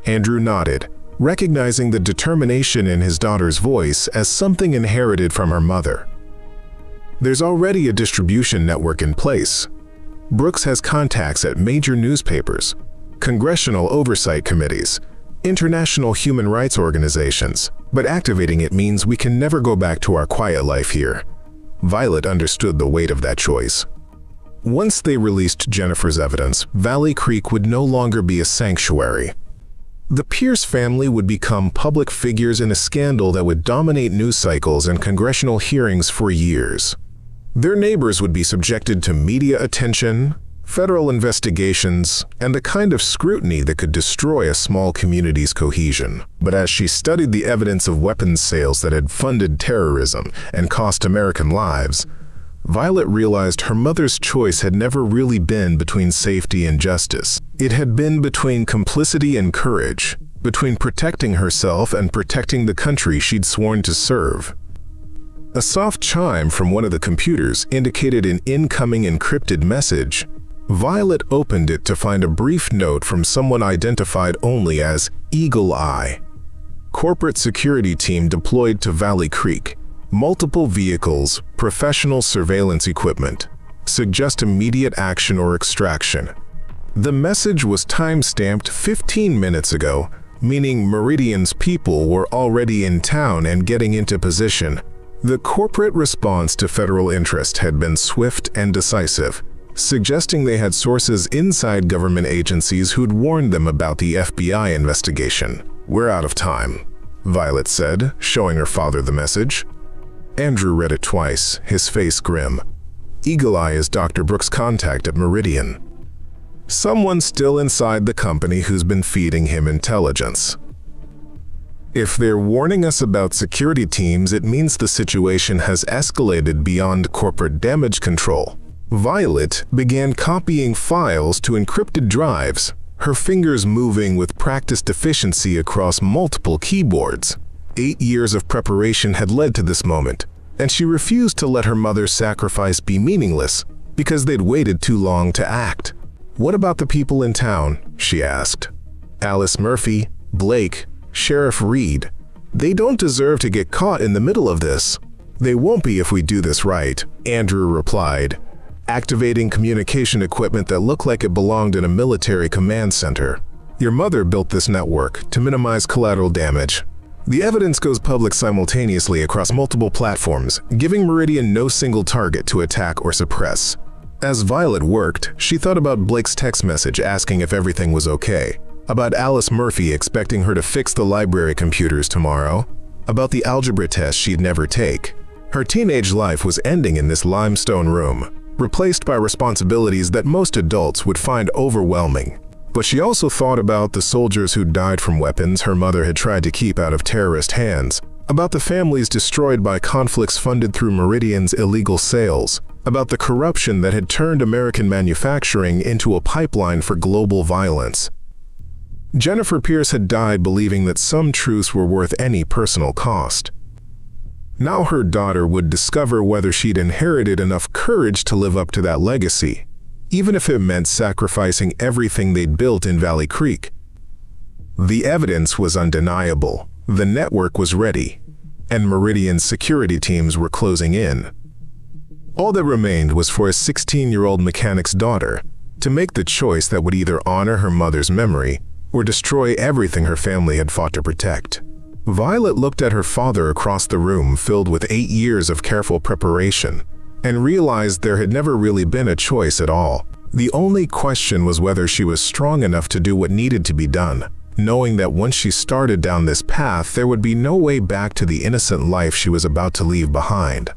Andrew nodded, recognizing the determination in his daughter's voice as something inherited from her mother. "There's already a distribution network in place. Brooks has contacts at major newspapers, congressional oversight committees, international human rights organizations, but activating it means we can never go back to our quiet life here." Violet understood the weight of that choice. Once they released Jennifer's evidence, Valley Creek would no longer be a sanctuary. The Pierce family would become public figures in a scandal that would dominate news cycles and congressional hearings for years. Their neighbors would be subjected to media attention, federal investigations, and the kind of scrutiny that could destroy a small community's cohesion. But as she studied the evidence of weapons sales that had funded terrorism and cost American lives, Violet realized her mother's choice had never really been between safety and justice. It had been between complicity and courage, between protecting herself and protecting the country she'd sworn to serve. A soft chime from one of the computers indicated an incoming encrypted message. Violet opened it to find a brief note from someone identified only as Eagle Eye. Corporate security team deployed to Valley Creek. Multiple vehicles, professional surveillance equipment. Suggest immediate action or extraction. The message was time-stamped 15 minutes ago, meaning Meridian's people were already in town and getting into position. The corporate response to federal interest had been swift and decisive, suggesting they had sources inside government agencies who'd warned them about the FBI investigation. "We're out of time," Violet said, showing her father the message. Andrew read it twice, his face grim. Eagle Eye is Dr. Brooks' contact at Meridian. Someone still inside the company who's been feeding him intelligence. If they're warning us about security teams, it means the situation has escalated beyond corporate damage control. Violet began copying files to encrypted drives, her fingers moving with practiced efficiency across multiple keyboards. 8 years of preparation had led to this moment, and she refused to let her mother's sacrifice be meaningless because they'd waited too long to act. "What about the people in town?" she asked. "Alice Murphy, Blake, Sheriff Reed. They don't deserve to get caught in the middle of this." "They won't be if we do this right," Andrew replied, activating communication equipment that looked like it belonged in a military command center. "Your mother built this network to minimize collateral damage. The evidence goes public simultaneously across multiple platforms, giving Meridian no single target to attack or suppress." As Violet worked, she thought about Blake's text message asking if everything was okay, about Alice Murphy expecting her to fix the library computers tomorrow, about the algebra test she'd never take. Her teenage life was ending in this limestone room, replaced by responsibilities that most adults would find overwhelming. But she also thought about the soldiers who died from weapons her mother had tried to keep out of terrorist hands, about the families destroyed by conflicts funded through Meridian's illegal sales, about the corruption that had turned American manufacturing into a pipeline for global violence. Jennifer Pierce had died believing that some truths were worth any personal cost. Now her daughter would discover whether she'd inherited enough courage to live up to that legacy, even if it meant sacrificing everything they'd built in Valley Creek. The evidence was undeniable. The network was ready, and Meridian's security teams were closing in. All that remained was for a 16-year-old mechanic's daughter to make the choice that would either honor her mother's memory or destroy everything her family had fought to protect. Violet looked at her father across the room filled with 8 years of careful preparation and realized there had never really been a choice at all. The only question was whether she was strong enough to do what needed to be done, knowing that once she started down this path, there would be no way back to the innocent life she was about to leave behind.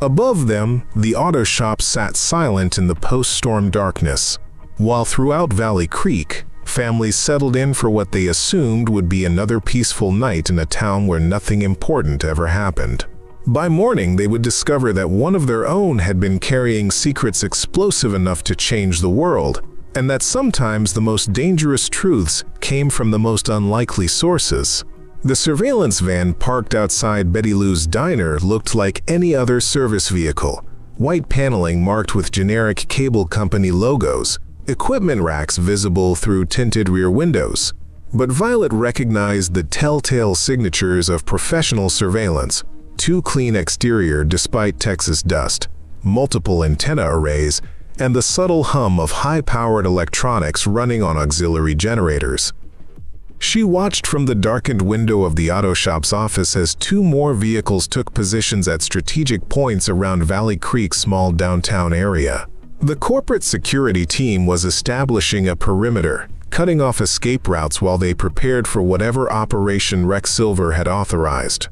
Above them, the auto shop sat silent in the post-storm darkness, while throughout Valley Creek, families settled in for what they assumed would be another peaceful night in a town where nothing important ever happened. By morning, they would discover that one of their own had been carrying secrets explosive enough to change the world, and that sometimes the most dangerous truths came from the most unlikely sources. The surveillance van parked outside Betty Lou's diner looked like any other service vehicle, white paneling marked with generic cable company logos, equipment racks visible through tinted rear windows. But Violet recognized the telltale signatures of professional surveillance: too clean exterior despite Texas dust, multiple antenna arrays, and the subtle hum of high-powered electronics running on auxiliary generators. She watched from the darkened window of the auto shop's office as 2 more vehicles took positions at strategic points around Valley Creek's small downtown area. The corporate security team was establishing a perimeter, cutting off escape routes while they prepared for whatever Operation Rex Silver had authorized.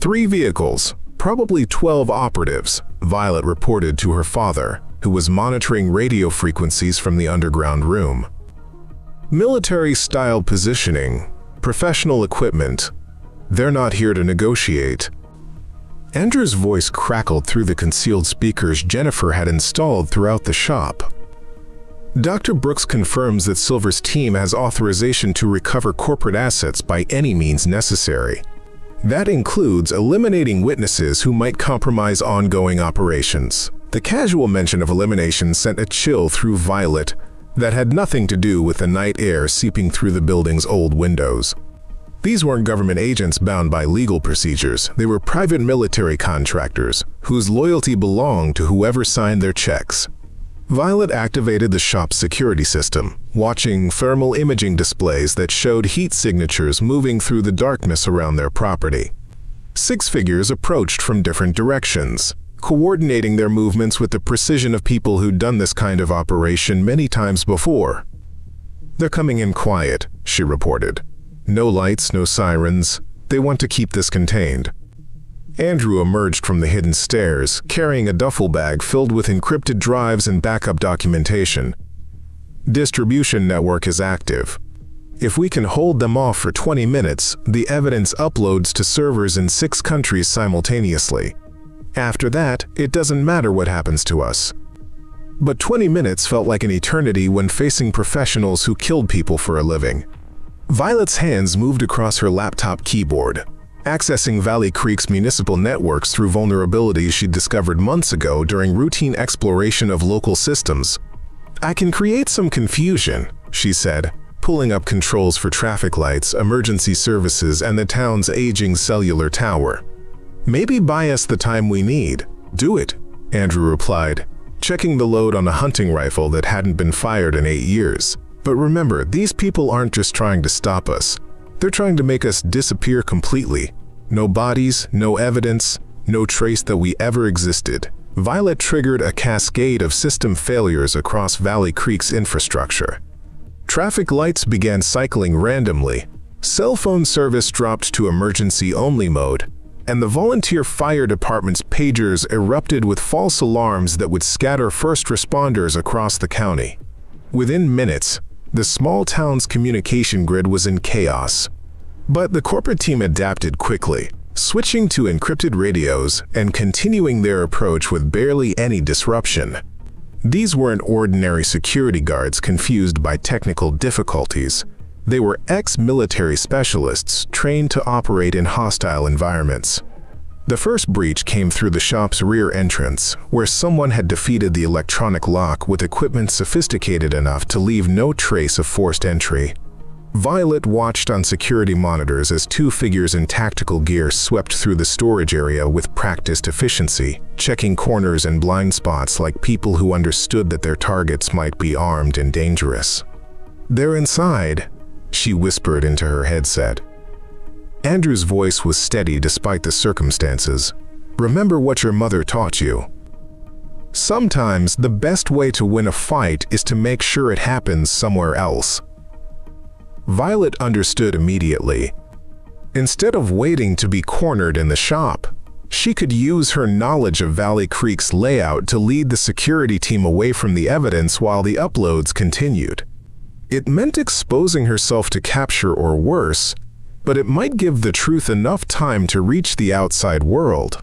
3 vehicles, probably 12 operatives, Violet reported to her father, who was monitoring radio frequencies from the underground room. Military-style positioning, professional equipment. They're not here to negotiate. Andrew's voice crackled through the concealed speakers Jennifer had installed throughout the shop. Dr. Brooks confirms that Silver's team has authorization to recover corporate assets by any means necessary. That includes eliminating witnesses who might compromise ongoing operations. The casual mention of elimination sent a chill through Violet that had nothing to do with the night air seeping through the building's old windows. These weren't government agents bound by legal procedures. They were private military contractors whose loyalty belonged to whoever signed their checks. Violet activated the shop's security system, watching thermal imaging displays that showed heat signatures moving through the darkness around their property. 6 figures approached from different directions, coordinating their movements with the precision of people who'd done this kind of operation many times before. "They're coming in quiet," she reported. "No lights, no sirens. They want to keep this contained." Andrew emerged from the hidden stairs, carrying a duffel bag filled with encrypted drives and backup documentation. "Distribution network is active. If we can hold them off for 20 minutes, the evidence uploads to servers in 6 countries simultaneously. After that, it doesn't matter what happens to us." But 20 minutes felt like an eternity when facing professionals who killed people for a living. Violet's hands moved across her laptop keyboard, accessing Valley Creek's municipal networks through vulnerabilities she'd discovered months ago during routine exploration of local systems. "I can create some confusion," she said, pulling up controls for traffic lights, emergency services, and the town's aging cellular tower. "Maybe buy us the time we need." "Do it," Andrew replied, checking the load on a hunting rifle that hadn't been fired in 8 years. "But remember, these people aren't just trying to stop us. They're trying to make us disappear completely. No bodies, no evidence, no trace that we ever existed." Violet triggered a cascade of system failures across Valley Creek's infrastructure. Traffic lights began cycling randomly, cell phone service dropped to emergency-only mode, and the volunteer fire department's pagers erupted with false alarms that would scatter first responders across the county. Within minutes, the small town's communication grid was in chaos. But the corporate team adapted quickly, switching to encrypted radios and continuing their approach with barely any disruption. These weren't ordinary security guards confused by technical difficulties. They were ex-military specialists trained to operate in hostile environments. The first breach came through the shop's rear entrance, where someone had defeated the electronic lock with equipment sophisticated enough to leave no trace of forced entry. Violet watched on security monitors as 2 figures in tactical gear swept through the storage area with practiced efficiency, checking corners and blind spots like people who understood that their targets might be armed and dangerous. "They're inside," she whispered into her headset. Andrew's voice was steady despite the circumstances. "Remember what your mother taught you. Sometimes the best way to win a fight is to make sure it happens somewhere else." Violet understood immediately. Instead of waiting to be cornered in the shop, she could use her knowledge of Valley Creek's layout to lead the security team away from the evidence while the uploads continued. It meant exposing herself to capture or worse, but it might give the truth enough time to reach the outside world.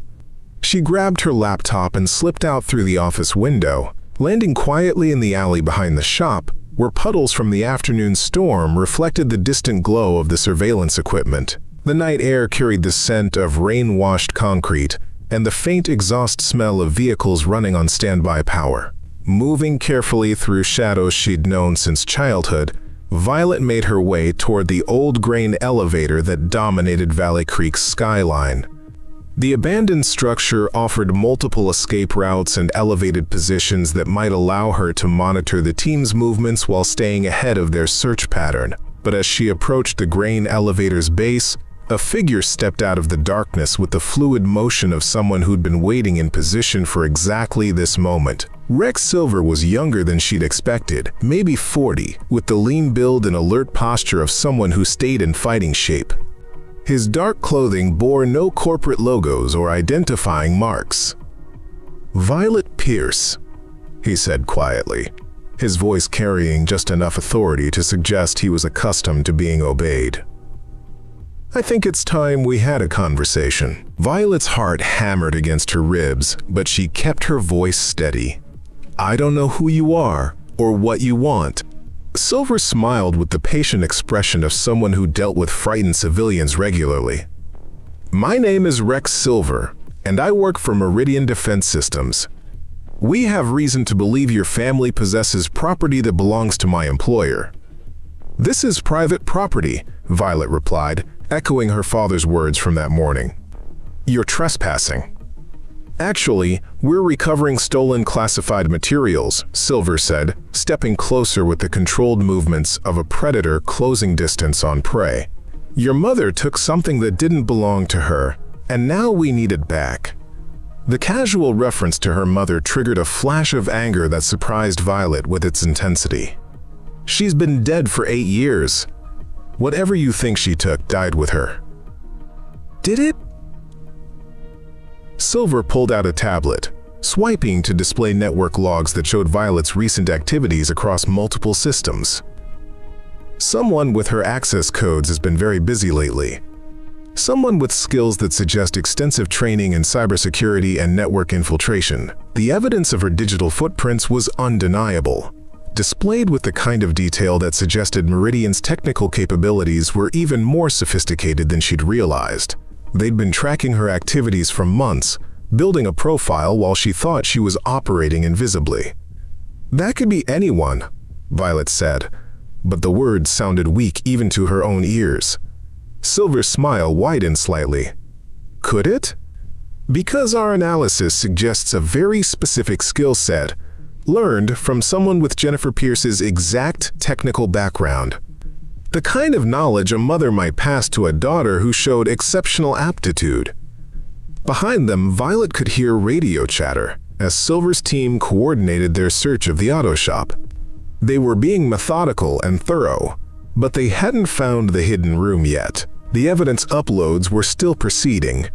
She grabbed her laptop and slipped out through the office window, landing quietly in the alley behind the shop, where puddles from the afternoon storm reflected the distant glow of the surveillance equipment. The night air carried the scent of rain-washed concrete and the faint exhaust smell of vehicles running on standby power. Moving carefully through shadows she'd known since childhood, Violet made her way toward the old grain elevator that dominated Valley Creek's skyline. The abandoned structure offered multiple escape routes and elevated positions that might allow her to monitor the team's movements while staying ahead of their search pattern. But as she approached the grain elevator's base, a figure stepped out of the darkness with the fluid motion of someone who'd been waiting in position for exactly this moment. Rex Silver was younger than she'd expected, maybe 40, with the lean build and alert posture of someone who stayed in fighting shape. His dark clothing bore no corporate logos or identifying marks. "Violet Pierce," he said quietly, his voice carrying just enough authority to suggest he was accustomed to being obeyed. "I think it's time we had a conversation." Violet's heart hammered against her ribs, but she kept her voice steady. "I don't know who you are or what you want." Silver smiled with the patient expression of someone who dealt with frightened civilians regularly. "My name is Rex Silver, and I work for Meridian Defense Systems. We have reason to believe your family possesses property that belongs to my employer." "This is private property," Violet replied, echoing her father's words from that morning. "You're trespassing." "Actually, we're recovering stolen classified materials," Silver said, stepping closer with the controlled movements of a predator closing distance on prey. "Your mother took something that didn't belong to her, and now we need it back." The casual reference to her mother triggered a flash of anger that surprised Violet with its intensity. "She's been dead for 8 years. Whatever you think she took died with her." "Did it?" Silver pulled out a tablet, swiping to display network logs that showed Violet's recent activities across multiple systems. "Someone with her access codes has been very busy lately. Someone with skills that suggest extensive training in cybersecurity and network infiltration." The evidence of her digital footprints was undeniable, displayed with the kind of detail that suggested Meridian's technical capabilities were even more sophisticated than she'd realized. They'd been tracking her activities for months, building a profile while she thought she was operating invisibly. "That could be anyone," Violet said, but the words sounded weak even to her own ears. Silver's smile widened slightly. "Could it? Because our analysis suggests a very specific skill set, learned from someone with Jennifer Pierce's exact technical background. The kind of knowledge a mother might pass to a daughter who showed exceptional aptitude." Behind them, Violet could hear radio chatter as Silver's team coordinated their search of the auto shop. They were being methodical and thorough, but they hadn't found the hidden room yet. The evidence uploads were still proceeding,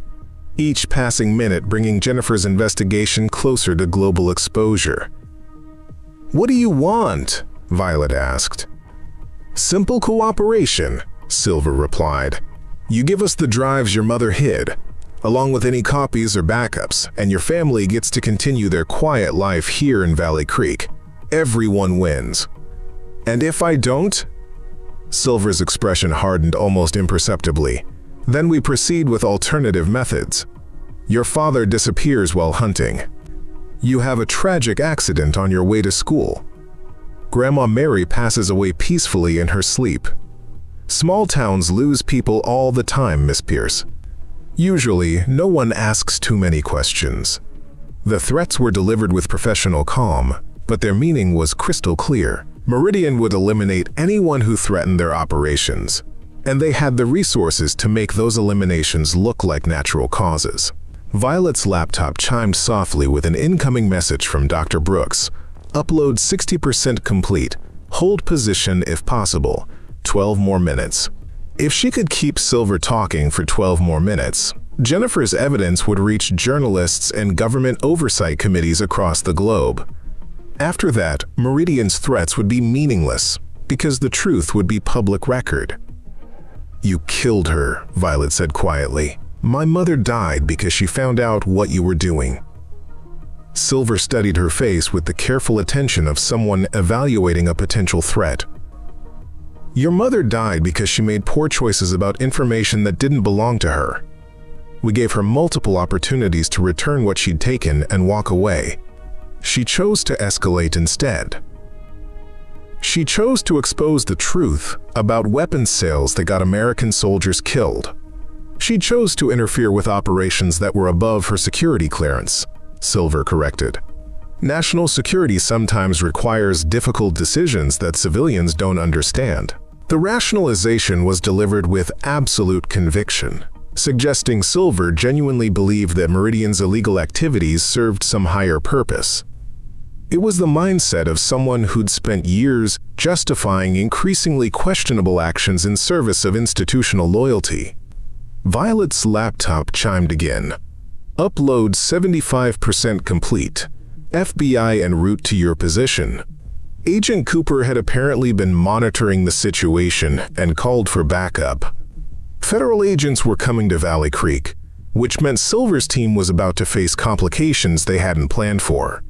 each passing minute bringing Jennifer's investigation closer to global exposure. "What do you want?" Violet asked. "Simple cooperation," Silver replied. "You give us the drives your mother hid, along with any copies or backups, and your family gets to continue their quiet life here in Valley Creek. Everyone wins." "And if I don't?" Silver's expression hardened almost imperceptibly. "Then we proceed with alternative methods. Your father disappears while hunting. You have a tragic accident on your way to school. Grandma Mary passes away peacefully in her sleep. Small towns lose people all the time, Miss Pierce. Usually, no one asks too many questions." The threats were delivered with professional calm, but their meaning was crystal clear. Meridian would eliminate anyone who threatened their operations. and they had the resources to make those eliminations look like natural causes. Violet's laptop chimed softly with an incoming message from Dr. Brooks. Upload 60% complete. Hold position if possible. 12 more minutes. If she could keep Silver talking for 12 more minutes, Jennifer's evidence would reach journalists and government oversight committees across the globe. After that, Meridian's threats would be meaningless, because the truth would be public record. "You killed her," Violet said quietly. "My mother died because she found out what you were doing." Silver studied her face with the careful attention of someone evaluating a potential threat. "Your mother died because she made poor choices about information that didn't belong to her. We gave her multiple opportunities to return what she'd taken and walk away. She chose to escalate instead. She chose to expose the truth about weapons sales that got American soldiers killed. She chose to interfere with operations that were above her security clearance," Silver corrected. "National security sometimes requires difficult decisions that civilians don't understand." The rationalization was delivered with absolute conviction, suggesting Silver genuinely believed that Meridian's illegal activities served some higher purpose. It was the mindset of someone who'd spent years justifying increasingly questionable actions in service of institutional loyalty. Violet's laptop chimed again. "Upload 75% complete. FBI en route to your position." Agent Cooper had apparently been monitoring the situation and called for backup. Federal agents were coming to Valley Creek, which meant Silver's team was about to face complications they hadn't planned for.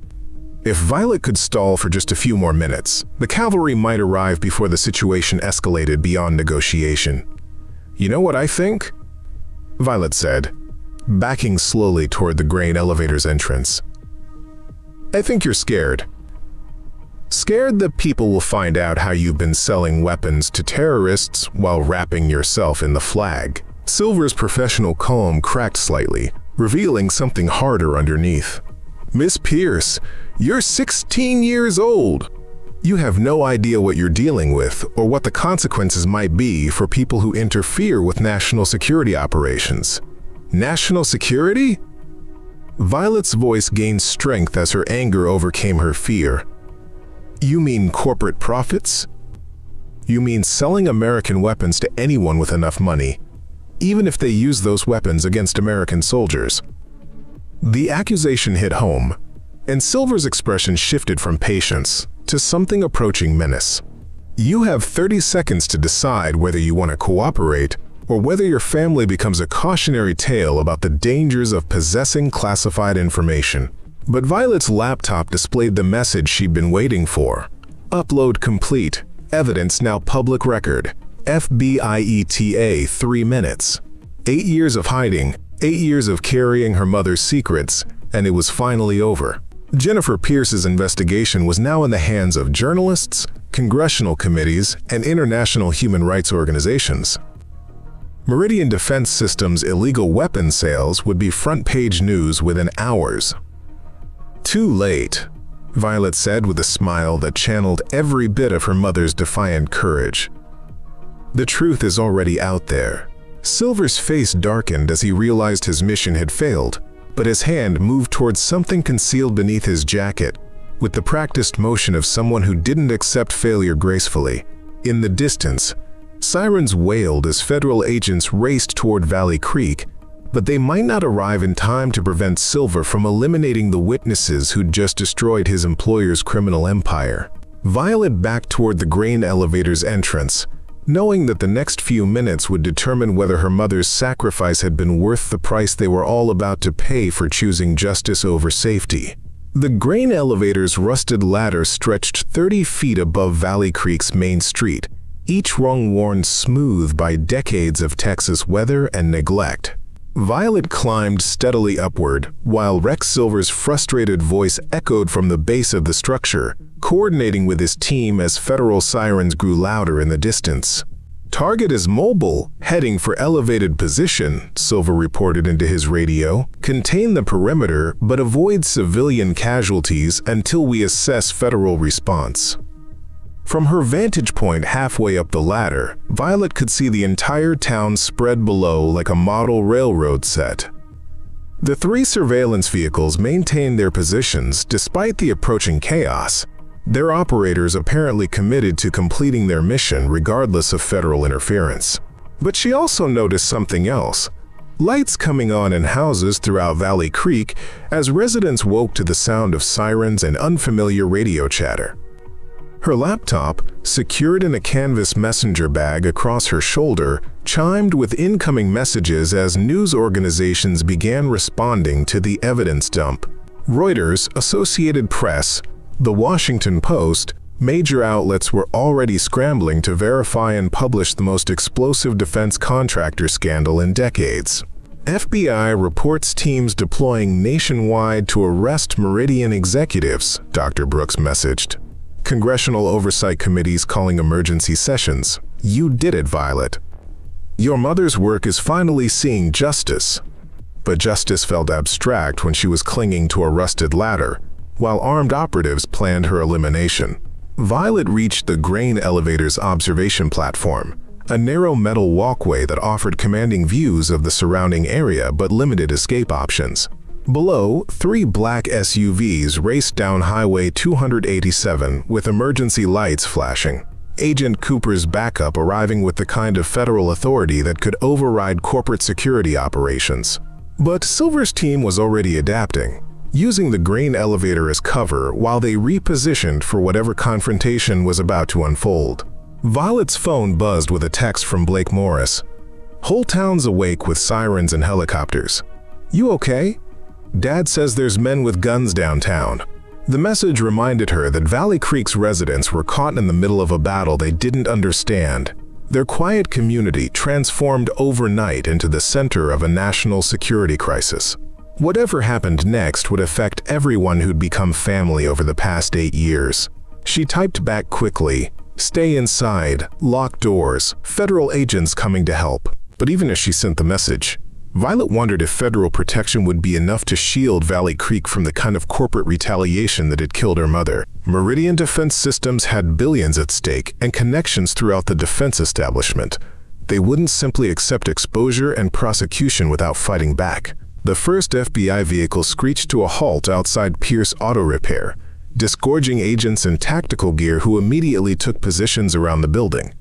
If Violet could stall for just a few more minutes, the cavalry might arrive before the situation escalated beyond negotiation. "You know what I think?" Violet said, backing slowly toward the grain elevator's entrance. "I think you're scared. Scared that people will find out how you've been selling weapons to terrorists while wrapping yourself in the flag." Silver's professional calm cracked slightly, revealing something harder underneath. "Miss Pierce, you're 16 years old. You have no idea what you're dealing with or what the consequences might be for people who interfere with national security operations." "National security?" Violet's voice gained strength as her anger overcame her fear. "You mean corporate profits? You mean selling American weapons to anyone with enough money, even if they use those weapons against American soldiers?" The accusation hit home, and Silver's expression shifted from patience to something approaching menace. "You have 30 seconds to decide whether you want to cooperate or whether your family becomes a cautionary tale about the dangers of possessing classified information." But Violet's laptop displayed the message she'd been waiting for. "Upload complete. Evidence now public record. FBIETA 3 minutes. 8 years of hiding, 8 years of carrying her mother's secrets, and it was finally over." Jennifer Pierce's investigation was now in the hands of journalists, congressional committees, and international human rights organizations. Meridian Defense Systems' illegal weapons sales would be front-page news within hours. "Too late," Violet said with a smile that channeled every bit of her mother's defiant courage. "The truth is already out there." Silver's face darkened as he realized his mission had failed, but his hand moved towards something concealed beneath his jacket, with the practiced motion of someone who didn't accept failure gracefully. In the distance, sirens wailed as federal agents raced toward Valley Creek, but they might not arrive in time to prevent Silver from eliminating the witnesses who'd just destroyed his employer's criminal empire. Violet backed toward the grain elevator's entrance, knowing that the next few minutes would determine whether her mother's sacrifice had been worth the price they were all about to pay for choosing justice over safety. The grain elevator's rusted ladder stretched 30 feet above Valley Creek's main street, each rung worn smooth by decades of Texas weather and neglect. Violet climbed steadily upward, while Rex Silver's frustrated voice echoed from the base of the structure, coordinating with his team as federal sirens grew louder in the distance. "Target is mobile, heading for elevated position," Silver reported into his radio. "Contain the perimeter, but avoid civilian casualties until we assess federal response." From her vantage point halfway up the ladder, Violet could see the entire town spread below like a model railroad set. The three surveillance vehicles maintained their positions despite the approaching chaos, their operators apparently committed to completing their mission regardless of federal interference. But she also noticed something else. Lights coming on in houses throughout Valley Creek as residents woke to the sound of sirens and unfamiliar radio chatter. Her laptop, secured in a canvas messenger bag across her shoulder, chimed with incoming messages as news organizations began responding to the evidence dump. Reuters, Associated Press, The Washington Post, major outlets were already scrambling to verify and publish the most explosive defense contractor scandal in decades. FBI reports teams deploying nationwide to arrest Meridian executives, Dr. Brooks messaged. Congressional oversight committees calling emergency sessions. You did it, Violet. Your mother's work is finally seeing justice. But justice felt abstract when she was clinging to a rusted ladder, while armed operatives planned her elimination. Violet reached the grain elevator's observation platform, a narrow metal walkway that offered commanding views of the surrounding area but limited escape options. Below, three black SUVs raced down Highway 287 with emergency lights flashing. Agent Cooper's backup arriving with the kind of federal authority that could override corporate security operations. But Silver's team was already adapting, using the grain elevator as cover while they repositioned for whatever confrontation was about to unfold. Violet's phone buzzed with a text from Blake Morris. Whole town's awake with sirens and helicopters. You okay? Dad says there's men with guns downtown. The message reminded her that Valley Creek's residents were caught in the middle of a battle they didn't understand. Their quiet community transformed overnight into the center of a national security crisis. Whatever happened next would affect everyone who'd become family over the past 8 years. She typed back quickly, "Stay inside, lock doors, federal agents coming to help." But even as she sent the message, Violet wondered if federal protection would be enough to shield Valley Creek from the kind of corporate retaliation that had killed her mother. Meridian Defense Systems had billions at stake and connections throughout the defense establishment. They wouldn't simply accept exposure and prosecution without fighting back. The first FBI vehicle screeched to a halt outside Pierce Auto Repair, disgorging agents in tactical gear who immediately took positions around the building.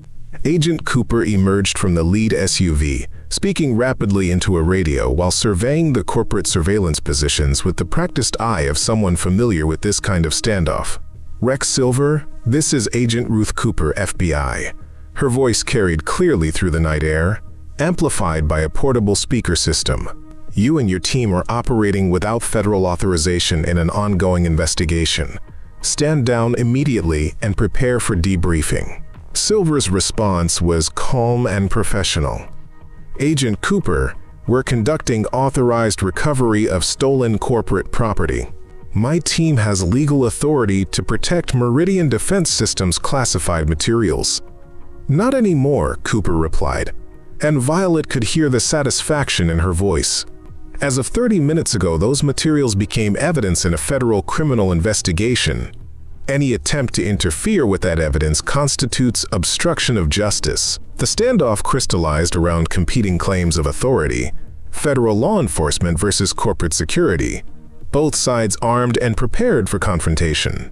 Agent Cooper emerged from the lead SUV, speaking rapidly into a radio while surveying the corporate surveillance positions with the practiced eye of someone familiar with this kind of standoff. "Rex Silver, this is Agent Ruth Cooper, FBI." Her voice carried clearly through the night air, amplified by a portable speaker system. "You and your team are operating without federal authorization in an ongoing investigation. Stand down immediately and prepare for debriefing." Silver's response was calm and professional. "Agent Cooper, we're conducting authorized recovery of stolen corporate property. My team has legal authority to protect Meridian Defense Systems classified materials." "Not anymore," Cooper replied, and Violet could hear the satisfaction in her voice. As of 30 minutes ago, those materials became evidence in a federal criminal investigation. Any attempt to interfere with that evidence constitutes obstruction of justice. The standoff crystallized around competing claims of authority: federal law enforcement versus corporate security, both sides armed and prepared for confrontation.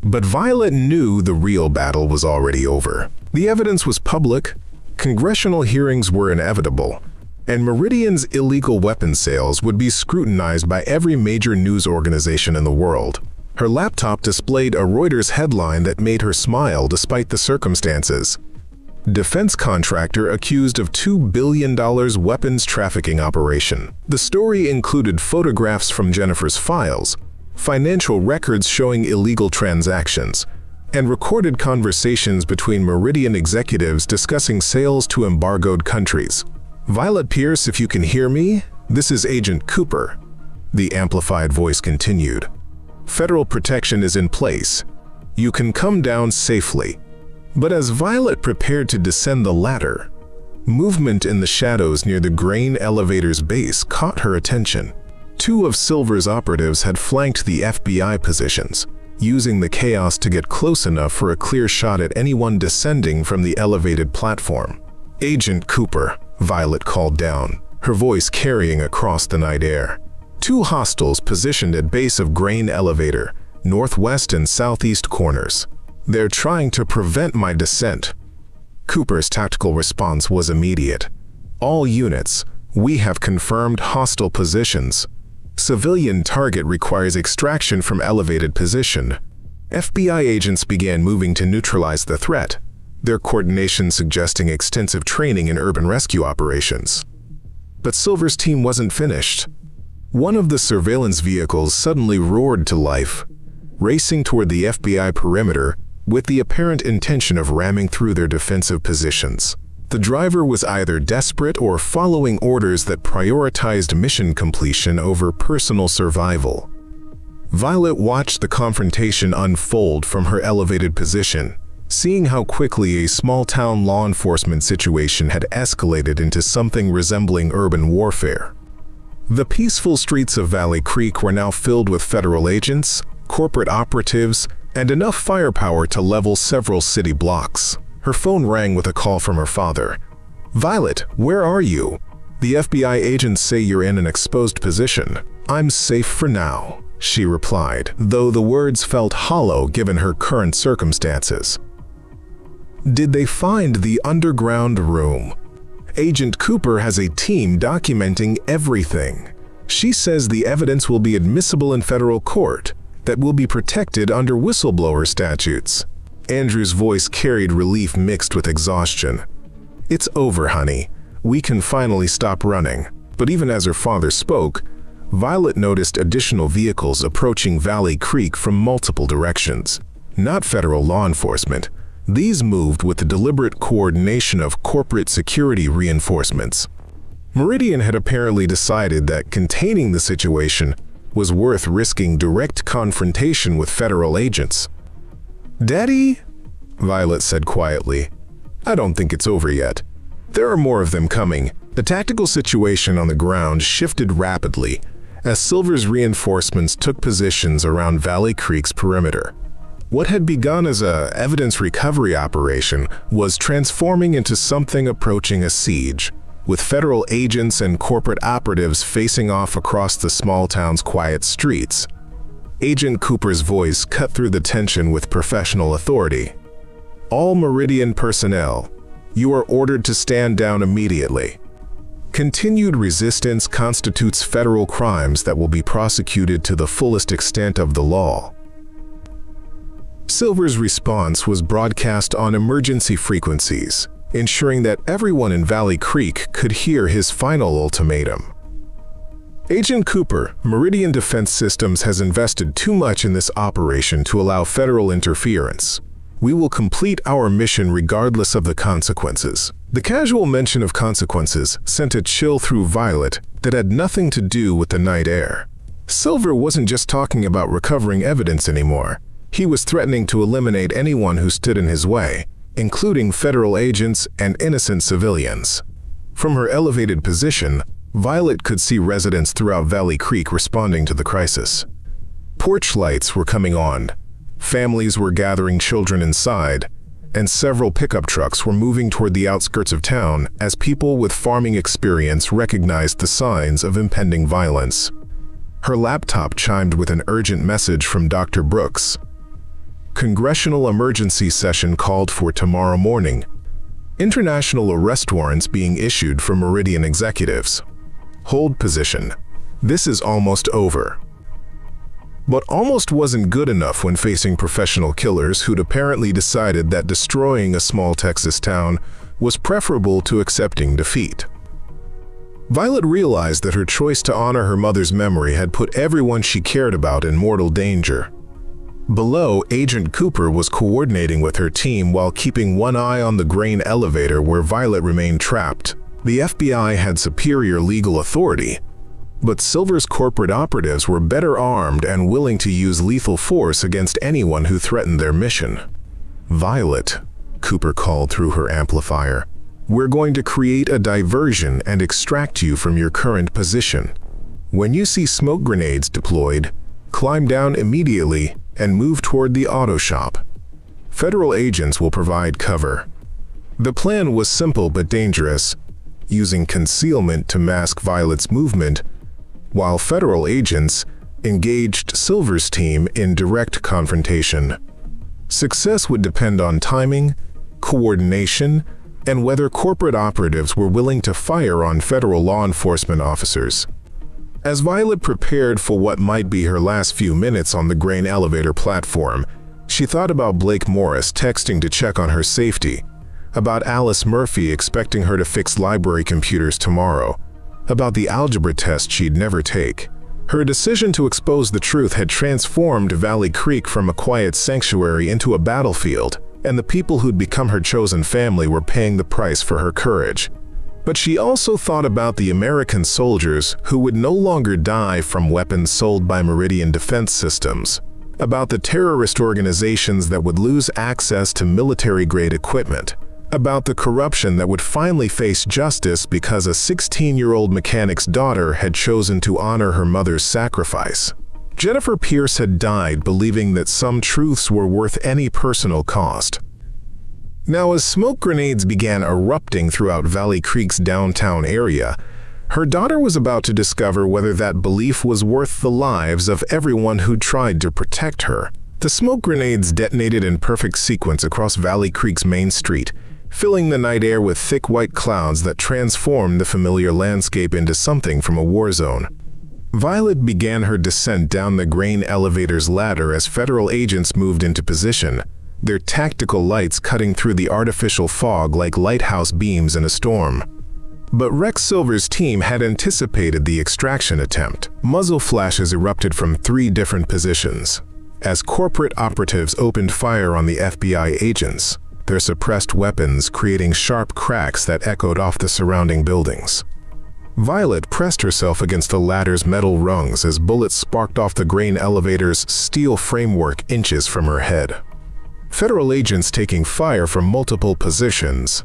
But Violet knew the real battle was already over. The evidence was public, congressional hearings were inevitable, and Meridian's illegal weapons sales would be scrutinized by every major news organization in the world. Her laptop displayed a Reuters headline that made her smile despite the circumstances. Defense contractor accused of $2 billion weapons trafficking operation. The story included photographs from Jennifer's files, financial records showing illegal transactions, and recorded conversations between Meridian executives discussing sales to embargoed countries. "Violet Pierce, if you can hear me, this is Agent Cooper," the amplified voice continued. "Federal protection is in place. You can come down safely." But as Violet prepared to descend the ladder, movement in the shadows near the grain elevator's base caught her attention. Two of Silver's operatives had flanked the FBI positions, using the chaos to get close enough for a clear shot at anyone descending from the elevated platform. "Agent Cooper," Violet called down, her voice carrying across the night air. "Two hostiles positioned at base of grain elevator, northwest and southeast corners. They're trying to prevent my descent." Cooper's tactical response was immediate. "All units, we have confirmed hostile positions. Civilian target requires extraction from elevated position." FBI agents began moving to neutralize the threat, their coordination suggesting extensive training in urban rescue operations. But Silver's team wasn't finished. One of the surveillance vehicles suddenly roared to life, racing toward the FBI perimeter with the apparent intention of ramming through their defensive positions. The driver was either desperate or following orders that prioritized mission completion over personal survival. Violet watched the confrontation unfold from her elevated position, seeing how quickly a small-town law enforcement situation had escalated into something resembling urban warfare. The peaceful streets of Valley Creek were now filled with federal agents, corporate operatives, and enough firepower to level several city blocks. Her phone rang with a call from her father. "Violet, where are you? The FBI agents say you're in an exposed position." "I'm safe for now," she replied, though the words felt hollow given her current circumstances. "Did they find the underground room?" "Agent Cooper has a team documenting everything. She says the evidence will be admissible in federal court, that will be protected under whistleblower statutes." Andrew's voice carried relief mixed with exhaustion. "It's over, honey. We can finally stop running." But even as her father spoke, Violet noticed additional vehicles approaching Valley Creek from multiple directions. Not federal law enforcement. These moved with the deliberate coordination of corporate security reinforcements. Meridian had apparently decided that containing the situation was worth risking direct confrontation with federal agents. "Daddy?" Violet said quietly. "I don't think it's over yet. There are more of them coming." The tactical situation on the ground shifted rapidly as Silver's reinforcements took positions around Valley Creek's perimeter. What had begun as an evidence recovery operation was transforming into something approaching a siege, with federal agents and corporate operatives facing off across the small town's quiet streets. Agent Cooper's voice cut through the tension with professional authority. "All Meridian personnel, you are ordered to stand down immediately. Continued resistance constitutes federal crimes that will be prosecuted to the fullest extent of the law." Silver's response was broadcast on emergency frequencies, ensuring that everyone in Valley Creek could hear his final ultimatum. "Agent Cooper, Meridian Defense Systems has invested too much in this operation to allow federal interference. We will complete our mission regardless of the consequences." The casual mention of consequences sent a chill through Violet that had nothing to do with the night air. Silver wasn't just talking about recovering evidence anymore. He was threatening to eliminate anyone who stood in his way, including federal agents and innocent civilians. From her elevated position, Violet could see residents throughout Valley Creek responding to the crisis. Porch lights were coming on, families were gathering children inside, and several pickup trucks were moving toward the outskirts of town as people with farming experience recognized the signs of impending violence. Her laptop chimed with an urgent message from Dr. Brooks. Congressional emergency session called for tomorrow morning. International arrest warrants being issued for Meridian executives. Hold position. This is almost over. But almost wasn't good enough when facing professional killers who'd apparently decided that destroying a small Texas town was preferable to accepting defeat. Violet realized that her choice to honor her mother's memory had put everyone she cared about in mortal danger. Below, Agent Cooper was coordinating with her team while keeping one eye on the grain elevator where Violet remained trapped. The FBI had superior legal authority, but Silver's corporate operatives were better armed and willing to use lethal force against anyone who threatened their mission. "Violet," Cooper called through her amplifier, "we're going to create a diversion and extract you from your current position. When you see smoke grenades deployed, climb down immediately and move toward the auto shop. Federal agents will provide cover. The plan was simple but dangerous, using concealment to mask Violet's movement, while federal agents engaged Silver's team in direct confrontation. Success would depend on timing, coordination, and whether corporate operatives were willing to fire on federal law enforcement officers. As Violet prepared for what might be her last few minutes on the grain elevator platform, she thought about Blake Morris texting to check on her safety, about Alice Murphy expecting her to fix library computers tomorrow, about the algebra test she'd never take. Her decision to expose the truth had transformed Valley Creek from a quiet sanctuary into a battlefield, and the people who'd become her chosen family were paying the price for her courage. But she also thought about the American soldiers who would no longer die from weapons sold by Meridian Defense Systems, about the terrorist organizations that would lose access to military-grade equipment, about the corruption that would finally face justice because a 16-year-old mechanic's daughter had chosen to honor her mother's sacrifice. Jennifer Pierce had died believing that some truths were worth any personal cost. Now, as smoke grenades began erupting throughout Valley Creek's downtown area, her daughter was about to discover whether that belief was worth the lives of everyone who tried to protect her. The smoke grenades detonated in perfect sequence across Valley Creek's main street, filling the night air with thick white clouds that transformed the familiar landscape into something from a war zone. Violet began her descent down the grain elevator's ladder as federal agents moved into position, their tactical lights cutting through the artificial fog like lighthouse beams in a storm. But Rex Silver's team had anticipated the extraction attempt. Muzzle flashes erupted from 3 different positions, as corporate operatives opened fire on the FBI agents, their suppressed weapons creating sharp cracks that echoed off the surrounding buildings. Violet pressed herself against the ladder's metal rungs as bullets sparked off the grain elevator's steel framework inches from her head. Federal agents taking fire from multiple positions.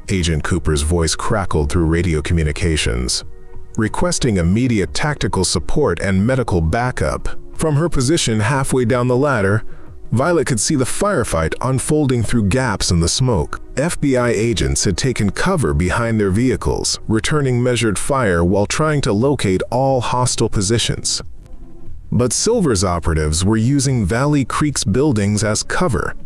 Agent Cooper's voice crackled through radio communications, requesting immediate tactical support and medical backup. From her position halfway down the ladder, Violet could see the firefight unfolding through gaps in the smoke. FBI agents had taken cover behind their vehicles, returning measured fire while trying to locate all hostile positions. But Silver's operatives were using Valley Creek's buildings as cover,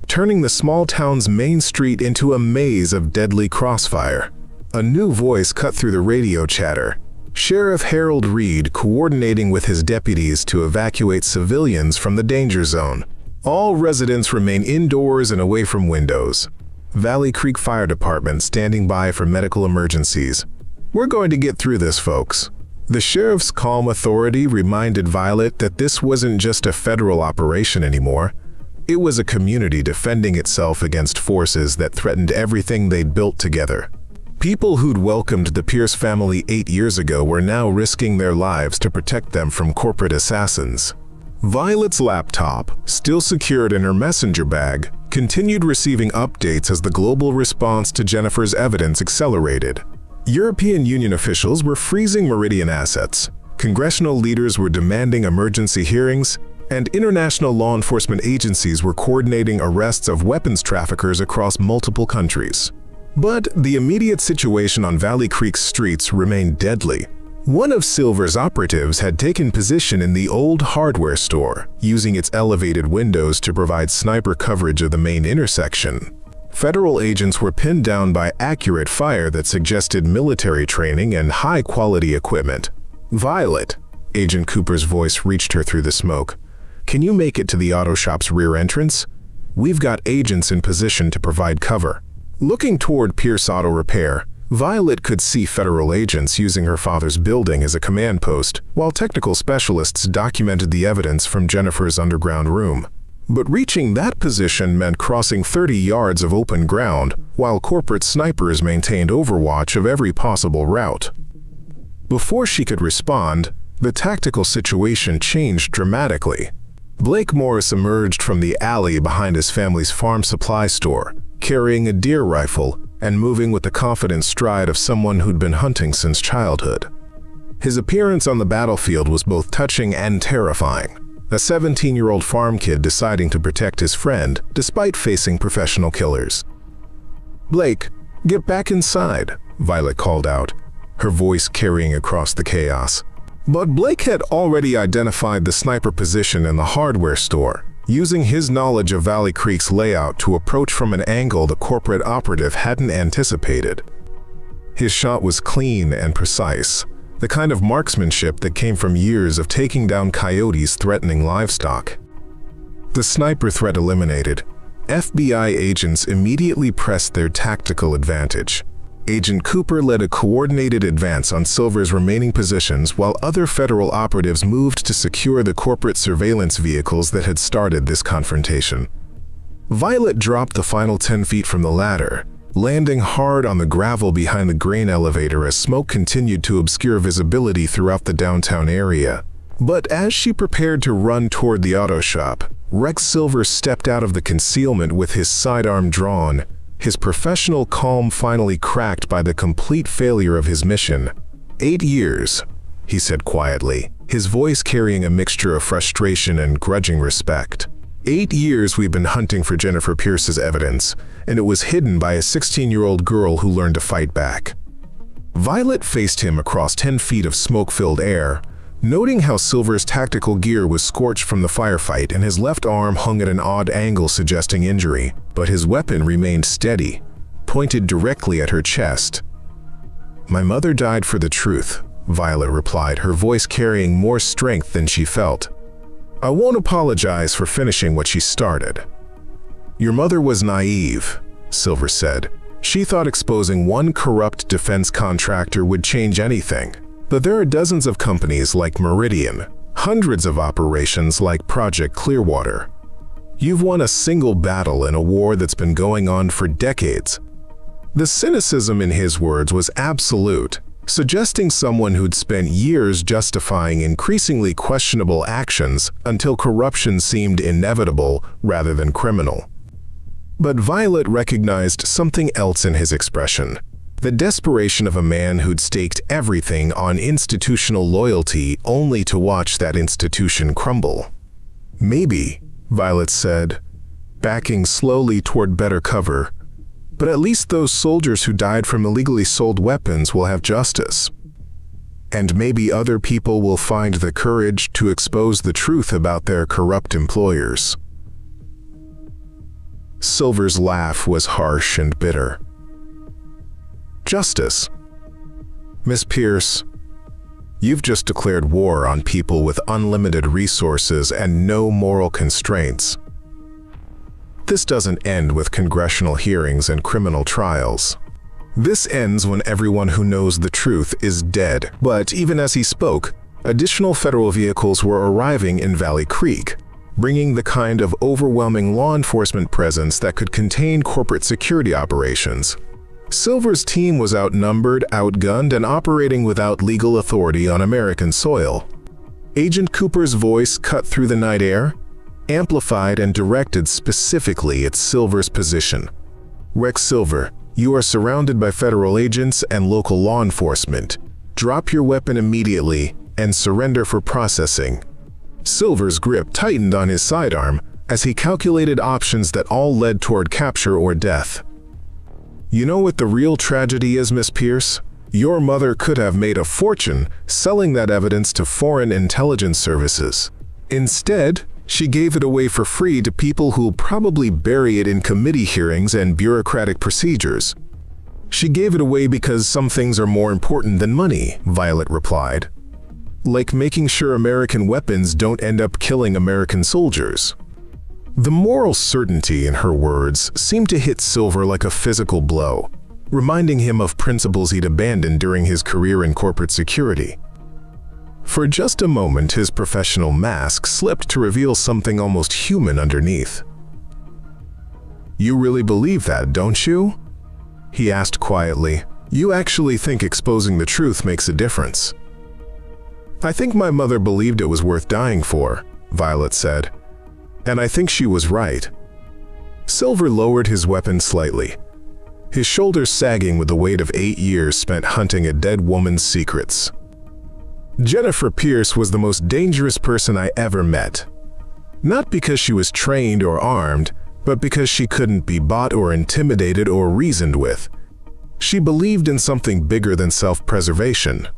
turning the small town's main street into a maze of deadly crossfire. A new voice cut through the radio chatter. Sheriff Harold Reed coordinating with his deputies to evacuate civilians from the danger zone. All residents remain indoors and away from windows. Valley Creek Fire Department standing by for medical emergencies. We're going to get through this, folks. The sheriff's calm authority reminded Violet that this wasn't just a federal operation anymore. It was a community defending itself against forces that threatened everything they'd built together. People who'd welcomed the Pierce family 8 years ago were now risking their lives to protect them from corporate assassins. Violet's laptop, still secured in her messenger bag, continued receiving updates as the global response to Jennifer's evidence accelerated. European Union officials were freezing Meridian assets, congressional leaders were demanding emergency hearings, and international law enforcement agencies were coordinating arrests of weapons traffickers across multiple countries. But the immediate situation on Valley Creek's streets remained deadly. One of Silver's operatives had taken position in the old hardware store, using its elevated windows to provide sniper coverage of the main intersection. Federal agents were pinned down by accurate fire that suggested military training and high-quality equipment. "Violet," Agent Cooper's voice reached her through the smoke. "Can you make it to the auto shop's rear entrance? We've got agents in position to provide cover." Looking toward Pierce Auto Repair, Violet could see federal agents using her father's building as a command post, while technical specialists documented the evidence from Jennifer's underground room. But reaching that position meant crossing 30 yards of open ground, while corporate snipers maintained overwatch of every possible route. Before she could respond, the tactical situation changed dramatically. Blake Morris emerged from the alley behind his family's farm supply store, carrying a deer rifle and moving with the confident stride of someone who'd been hunting since childhood. His appearance on the battlefield was both touching and terrifying. a 17-year-old farm kid deciding to protect his friend despite facing professional killers. "Blake, get back inside," Violet called out, her voice carrying across the chaos. But Blake had already identified the sniper position in the hardware store, using his knowledge of Valley Creek's layout to approach from an angle the corporate operative hadn't anticipated. His shot was clean and precise, the kind of marksmanship that came from years of taking down coyotes threatening livestock. The sniper threat eliminated, FBI agents immediately pressed their tactical advantage. Agent Cooper led a coordinated advance on Silver's remaining positions while other federal operatives moved to secure the corporate surveillance vehicles that had started this confrontation. Violet dropped the final 10 feet from the ladder, landing hard on the gravel behind the grain elevator as smoke continued to obscure visibility throughout the downtown area. But as she prepared to run toward the auto shop, Rex Silver stepped out of the concealment with his sidearm drawn, his professional calm finally cracked by the complete failure of his mission. 8 years, he said quietly, his voice carrying a mixture of frustration and grudging respect. 8 years we've been hunting for Jennifer Pierce's evidence, and it was hidden by a 16-year-old girl who learned to fight back. Violet faced him across 10 feet of smoke-filled air, noting how Silver's tactical gear was scorched from the firefight and his left arm hung at an odd angle suggesting injury, but his weapon remained steady, pointed directly at her chest. "My mother died for the truth," Violet replied, her voice carrying more strength than she felt. "I won't apologize for finishing what she started." "Your mother was naive," Silver said. "She thought exposing one corrupt defense contractor would change anything. But there are dozens of companies like Meridian, hundreds of operations like Project Clearwater. You've won a single battle in a war that's been going on for decades." The cynicism in his words was absolute, suggesting someone who'd spent years justifying increasingly questionable actions until corruption seemed inevitable rather than criminal. But Violet recognized something else in his expression. The desperation of a man who'd staked everything on institutional loyalty only to watch that institution crumble. "Maybe," Violet said, backing slowly toward better cover, "but at least those soldiers who died from illegally sold weapons will have justice. And maybe other people will find the courage to expose the truth about their corrupt employers." Silver's laugh was harsh and bitter. "Justice? Miss Pierce, you've just declared war on people with unlimited resources and no moral constraints. This doesn't end with congressional hearings and criminal trials. This ends when everyone who knows the truth is dead." But even as he spoke, additional federal vehicles were arriving in Valley Creek, bringing the kind of overwhelming law enforcement presence that could contain corporate security operations. Silver's team was outnumbered, outgunned, and operating without legal authority on American soil. Agent Cooper's voice cut through the night air, amplified and directed specifically at Silver's position. "Rex Silver, you are surrounded by federal agents and local law enforcement. Drop your weapon immediately and surrender for processing." Silver's grip tightened on his sidearm as he calculated options that all led toward capture or death. "You know what the real tragedy is, Miss Pierce? Your mother could have made a fortune selling that evidence to foreign intelligence services. Instead, she gave it away for free to people who'll probably bury it in committee hearings and bureaucratic procedures." "She gave it away because some things are more important than money," Violet replied. "Like making sure American weapons don't end up killing American soldiers." The moral certainty in her words seemed to hit Silver like a physical blow, reminding him of principles he'd abandoned during his career in corporate security. For just a moment, his professional mask slipped to reveal something almost human underneath. "You really believe that, don't you?" he asked quietly. "You actually think exposing the truth makes a difference?" "I think my mother believed it was worth dying for," Violet said. "And I think she was right." Silver lowered his weapon slightly, his shoulders sagging with the weight of 8 years spent hunting a dead woman's secrets. "Jennifer Pierce was the most dangerous person I ever met," Not because she was trained or armed, but because she couldn't be bought or intimidated or reasoned with. She believed in something bigger than self-preservation.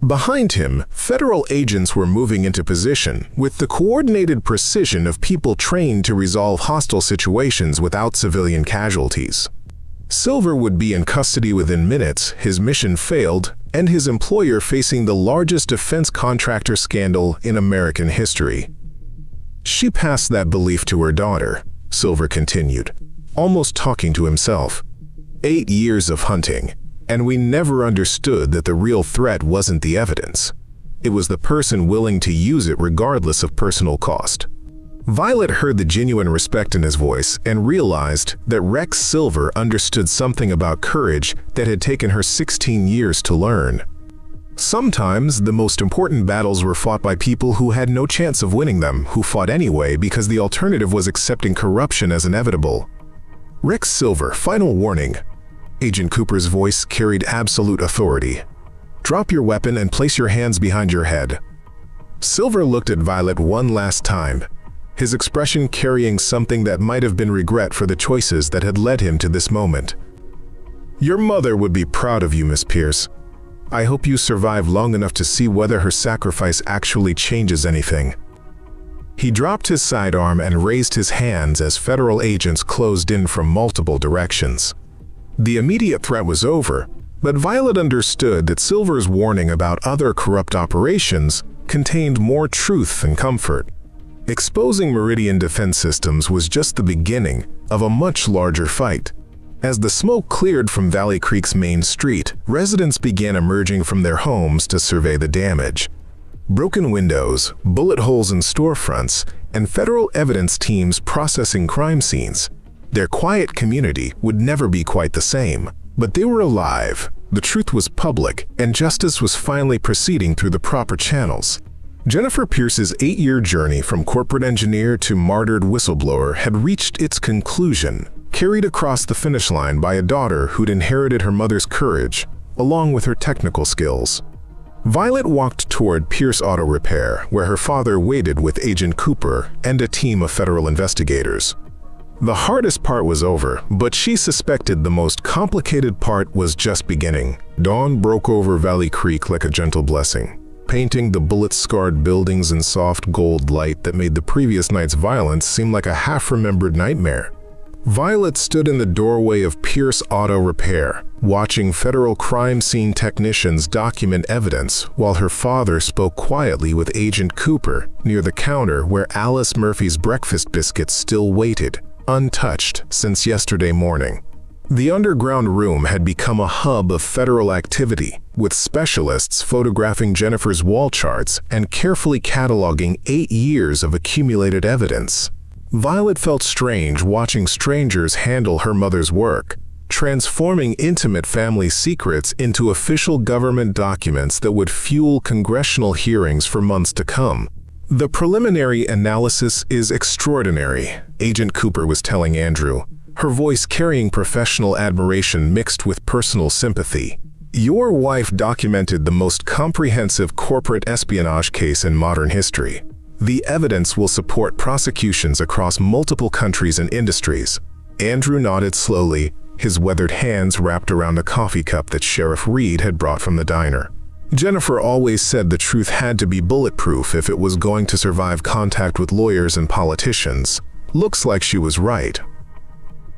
Behind him, federal agents were moving into position with the coordinated precision of people trained to resolve hostile situations without civilian casualties. Silver would be in custody within minutes, his mission failed, and his employer facing the largest defense contractor scandal in American history. She passed that belief to her daughter, Silver continued, almost talking to himself. 8 years of hunting, and we never understood that the real threat wasn't the evidence. It was the person willing to use it regardless of personal cost. Violet heard the genuine respect in his voice and realized that Rex Silver understood something about courage that had taken her 16 years to learn. Sometimes the most important battles were fought by people who had no chance of winning them, who fought anyway because the alternative was accepting corruption as inevitable. Rex Silver, final warning. Agent Cooper's voice carried absolute authority. Drop your weapon and place your hands behind your head. Silver looked at Violet one last time, his expression carrying something that might have been regret for the choices that had led him to this moment. Your mother would be proud of you, Miss Pierce. I hope you survive long enough to see whether her sacrifice actually changes anything. He dropped his sidearm and raised his hands as federal agents closed in from multiple directions. The immediate threat was over, but Violet understood that Silver's warning about other corrupt operations contained more truth than comfort. Exposing Meridian defense systems was just the beginning of a much larger fight. As the smoke cleared from Valley Creek's main street, residents began emerging from their homes to survey the damage. Broken windows, bullet holes in storefronts, and federal evidence teams processing crime scenes. Their quiet community would never be quite the same, but they were alive. The truth was public, and justice was finally proceeding through the proper channels. Jennifer Pierce's 8-year journey from corporate engineer to martyred whistleblower had reached its conclusion, carried across the finish line by a daughter who'd inherited her mother's courage, along with her technical skills. Violet walked toward Pierce Auto Repair, where her father waited with Agent Cooper and a team of federal investigators. The hardest part was over, but she suspected the most complicated part was just beginning. Dawn broke over Valley Creek like a gentle blessing, painting the bullet-scarred buildings in soft gold light that made the previous night's violence seem like a half-remembered nightmare. Violet stood in the doorway of Pierce Auto Repair, watching federal crime scene technicians document evidence while her father spoke quietly with Agent Cooper near the counter where Alice Murphy's breakfast biscuits still waited, untouched since yesterday morning. The underground room had become a hub of federal activity, with specialists photographing Jennifer's wall charts and carefully cataloging 8 years of accumulated evidence. Violet felt strange watching strangers handle her mother's work, transforming intimate family secrets into official government documents that would fuel congressional hearings for months to come. The preliminary analysis is extraordinary, Agent Cooper was telling Andrew, her voice carrying professional admiration mixed with personal sympathy. Your wife documented the most comprehensive corporate espionage case in modern history. The evidence will support prosecutions across multiple countries and industries. Andrew nodded slowly, his weathered hands wrapped around a coffee cup that Sheriff Reed had brought from the diner. Jennifer always said the truth had to be bulletproof if it was going to survive contact with lawyers and politicians. Looks like she was right.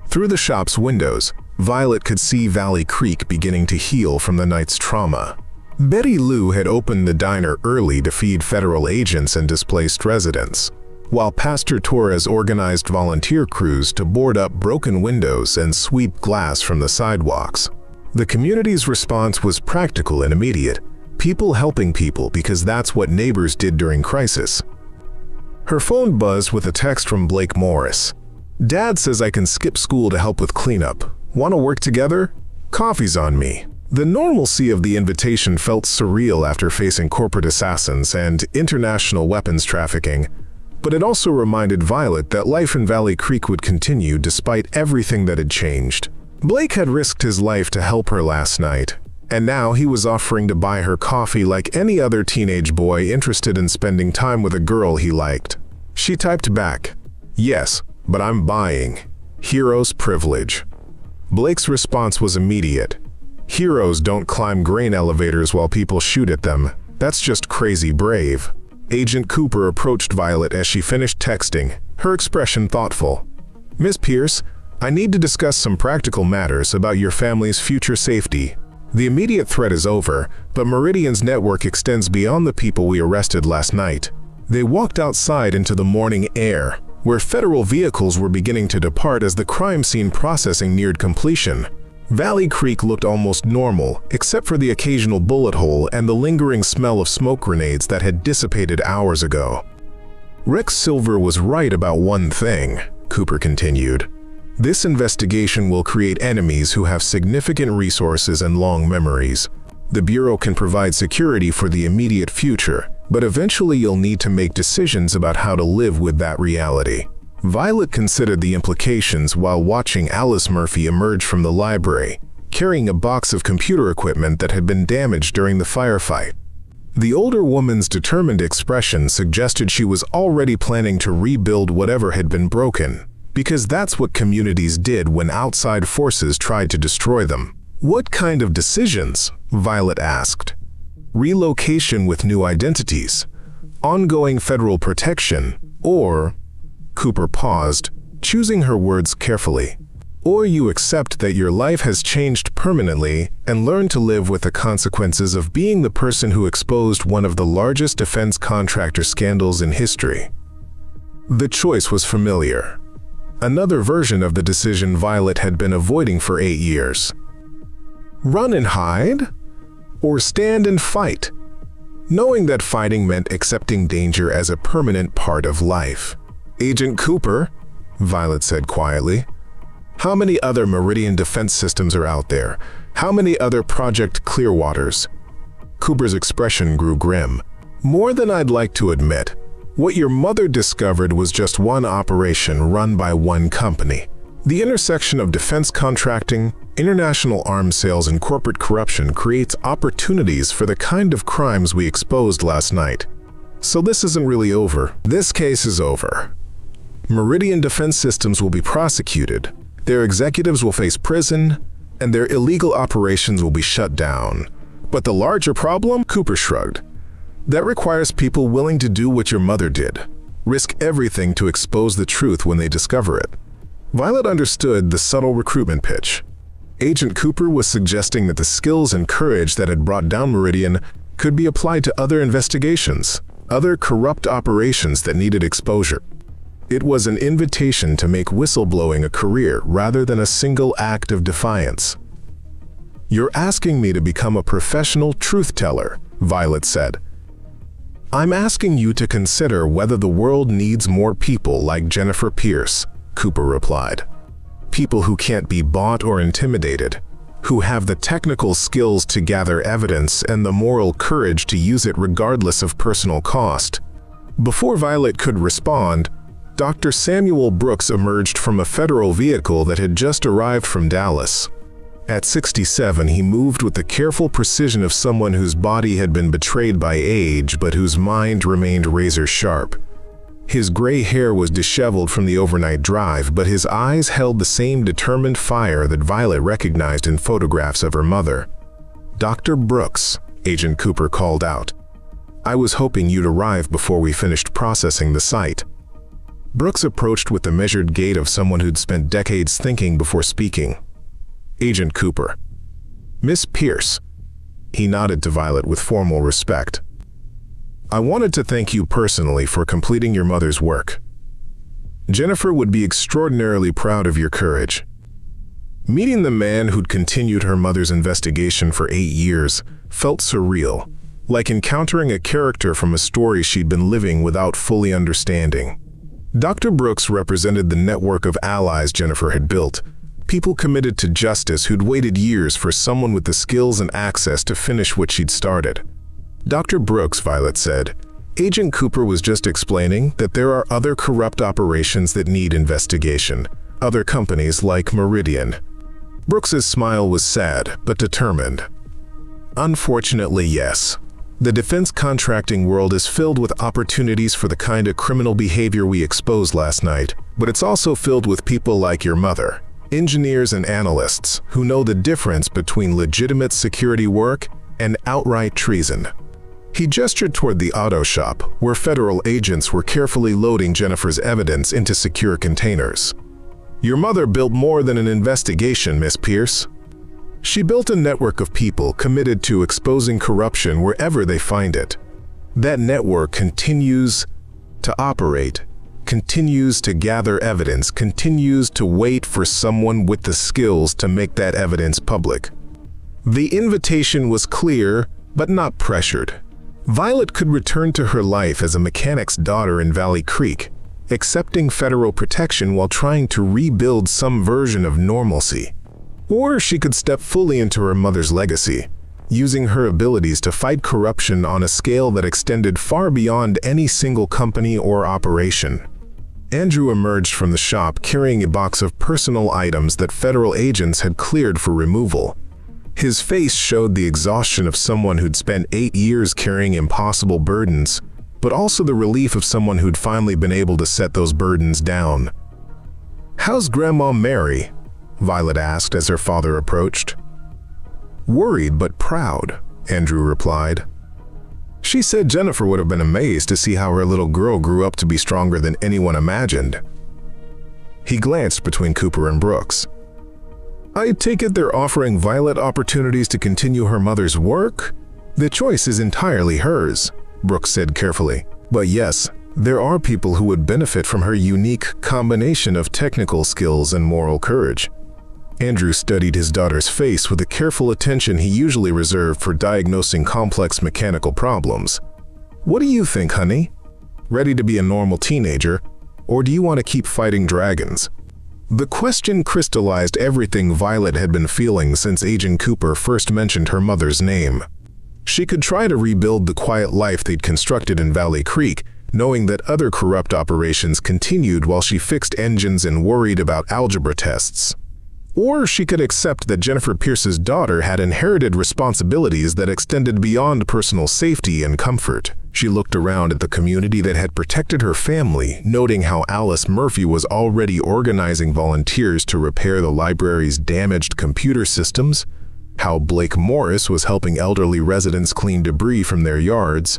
Through the shop's windows, Violet could see Valley Creek beginning to heal from the night's trauma. Betty Lou had opened the diner early to feed federal agents and displaced residents, while Pastor Torres organized volunteer crews to board up broken windows and sweep glass from the sidewalks. The community's response was practical and immediate, people helping people because that's what neighbors did during crisis. Her phone buzzed with a text from Blake Morris. Dad says I can skip school to help with cleanup. Want to work together? Coffee's on me. The normalcy of the invitation felt surreal after facing corporate assassins and international weapons trafficking, but it also reminded Violet that life in Valley Creek would continue despite everything that had changed. Blake had risked his life to help her last night, and now he was offering to buy her coffee like any other teenage boy interested in spending time with a girl he liked. She typed back, "Yes, but I'm buying. Hero's privilege." Blake's response was immediate. "Heroes don't climb grain elevators while people shoot at them. That's just crazy brave." Agent Cooper approached Violet as she finished texting, her expression thoughtful. "Miss Pierce, I need to discuss some practical matters about your family's future safety. The immediate threat is over, but Meridian's network extends beyond the people we arrested last night." They walked outside into the morning air, where federal vehicles were beginning to depart as the crime scene processing neared completion. Valley Creek looked almost normal, except for the occasional bullet hole and the lingering smell of smoke grenades that had dissipated hours ago. "Rex Silver was right about one thing," Cooper continued. "This investigation will create enemies who have significant resources and long memories. The Bureau can provide security for the immediate future, but eventually you'll need to make decisions about how to live with that reality." Violet considered the implications while watching Alice Murphy emerge from the library, carrying a box of computer equipment that had been damaged during the firefight. The older woman's determined expression suggested she was already planning to rebuild whatever had been broken, because that's what communities did when outside forces tried to destroy them. "What kind of decisions?" Violet asked. "Relocation with new identities, ongoing federal protection, or—" Cooper paused, choosing her words carefully. "Or you accept that your life has changed permanently and learn to live with the consequences of being the person who exposed one of the largest defense contractor scandals in history." The choice was familiar. Another version of the decision Violet had been avoiding for 8 years. Run and hide? Or stand and fight? Knowing that fighting meant accepting danger as a permanent part of life. "Agent Cooper," Violet said quietly, "how many other Meridian defense systems are out there? How many other Project Clearwaters?" Cooper's expression grew grim. "More than I'd like to admit. What your mother discovered was just one operation run by one company. The intersection of defense contracting, international arms sales, and corporate corruption creates opportunities for the kind of crimes we exposed last night. So this isn't really over. This case is over. Meridian Defense Systems will be prosecuted, their executives will face prison, and their illegal operations will be shut down. But the larger problem?" Cooper shrugged. "That requires people willing to do what your mother did, risk everything to expose the truth when they discover it." Violet understood the subtle recruitment pitch. Agent Cooper was suggesting that the skills and courage that had brought down Meridian could be applied to other investigations, other corrupt operations that needed exposure. It was an invitation to make whistleblowing a career rather than a single act of defiance. "You're asking me to become a professional truth teller," Violet said. "I'm asking you to consider whether the world needs more people like Jennifer Pierce," Cooper replied. "People who can't be bought or intimidated, who have the technical skills to gather evidence and the moral courage to use it regardless of personal cost." Before Violet could respond, Dr. Samuel Brooks emerged from a federal vehicle that had just arrived from Dallas. At 67, he moved with the careful precision of someone whose body had been betrayed by age but whose mind remained razor-sharp. His gray hair was disheveled from the overnight drive, but his eyes held the same determined fire that Violet recognized in photographs of her mother. "Dr. Brooks," Agent Cooper called out. "I was hoping you'd arrive before we finished processing the site." Brooks approached with the measured gait of someone who'd spent decades thinking before speaking. "Agent Cooper." "Miss Pierce." He nodded to Violet with formal respect. "I wanted to thank you personally for completing your mother's work. Jennifer would be extraordinarily proud of your courage." Meeting the man who'd continued her mother's investigation for 8 years felt surreal, like encountering a character from a story she'd been living without fully understanding. Dr. Brooks represented the network of allies Jennifer had built, people committed to justice who'd waited years for someone with the skills and access to finish what she'd started. "Dr. Brooks," Violet said, "Agent Cooper was just explaining that there are other corrupt operations that need investigation, other companies like Meridian." Brooks's smile was sad but determined. "Unfortunately, yes. The defense contracting world is filled with opportunities for the kind of criminal behavior we exposed last night, but it's also filled with people like your mother, engineers and analysts, who know the difference between legitimate security work and outright treason. He gestured toward the auto shop, where federal agents were carefully loading Jennifer's evidence into secure containers. Your mother built more than an investigation, Miss Pierce. She built a network of people committed to exposing corruption wherever they find it. That network continues to operate, continues to gather evidence, continues to wait for someone with the skills to make that evidence public. The invitation was clear, but not pressured. Violet could return to her life as a mechanic's daughter in Valley Creek, accepting federal protection while trying to rebuild some version of normalcy. Or she could step fully into her mother's legacy, using her abilities to fight corruption on a scale that extended far beyond any single company or operation. Andrew emerged from the shop carrying a box of personal items that federal agents had cleared for removal. His face showed the exhaustion of someone who'd spent 8 years carrying impossible burdens, but also the relief of someone who'd finally been able to set those burdens down. "How's Grandma Mary?" Violet asked as her father approached. "Worried but proud," Andrew replied. "She said Jennifer would have been amazed to see how her little girl grew up to be stronger than anyone imagined." He glanced between Cooper and Brooks. "I take it they're offering Violet opportunities to continue her mother's work? The choice is entirely hers," Brooks said carefully. "But yes, there are people who would benefit from her unique combination of technical skills and moral courage." Andrew studied his daughter's face with the careful attention he usually reserved for diagnosing complex mechanical problems. "What do you think, honey? Ready to be a normal teenager, or do you want to keep fighting dragons?" The question crystallized everything Violet had been feeling since Agent Cooper first mentioned her mother's name. She could try to rebuild the quiet life they'd constructed in Valley Creek, knowing that other corrupt operations continued while she fixed engines and worried about algebra tests. Or she could accept that Jennifer Pierce's daughter had inherited responsibilities that extended beyond personal safety and comfort. She looked around at the community that had protected her family, noting how Alice Murphy was already organizing volunteers to repair the library's damaged computer systems, how Blake Morris was helping elderly residents clean debris from their yards,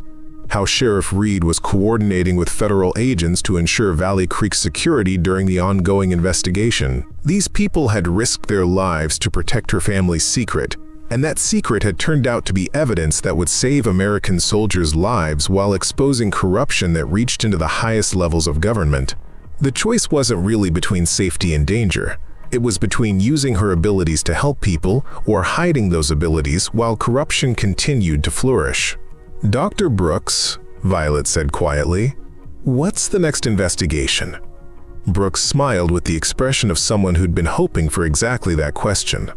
how Sheriff Reed was coordinating with federal agents to ensure Valley Creek's security during the ongoing investigation. These people had risked their lives to protect her family's secret, and that secret had turned out to be evidence that would save American soldiers' lives while exposing corruption that reached into the highest levels of government. The choice wasn't really between safety and danger. It was between using her abilities to help people or hiding those abilities while corruption continued to flourish. "Dr. Brooks," Violet said quietly, "what's the next investigation?" Brooks smiled with the expression of someone who'd been hoping for exactly that question.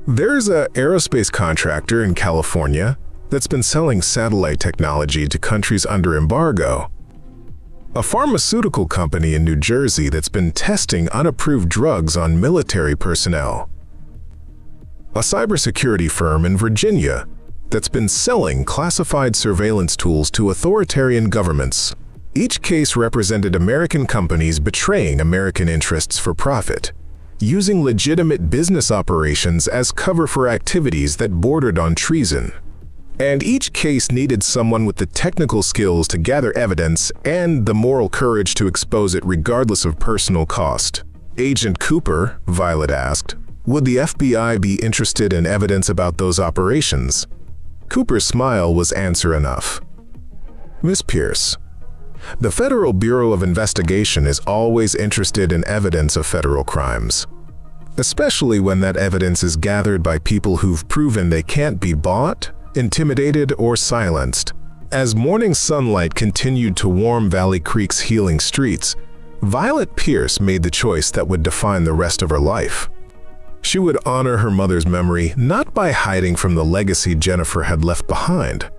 "There's an aerospace contractor in California that's been selling satellite technology to countries under embargo. A pharmaceutical company in New Jersey that's been testing unapproved drugs on military personnel. A cybersecurity firm in Virginia that's been selling classified surveillance tools to authoritarian governments. Each case represented American companies betraying American interests for profit, using legitimate business operations as cover for activities that bordered on treason. And each case needed someone with the technical skills to gather evidence and the moral courage to expose it regardless of personal cost." "Agent Cooper," Violet asked, "would the FBI be interested in evidence about those operations?" Cooper's smile was answer enough. "Miss Pierce, the Federal Bureau of Investigation is always interested in evidence of federal crimes, especially when that evidence is gathered by people who've proven they can't be bought, intimidated, or silenced." As morning sunlight continued to warm Valley Creek's healing streets, Violet Pierce made the choice that would define the rest of her life. She would honor her mother's memory not by hiding from the legacy Jennifer had left behind,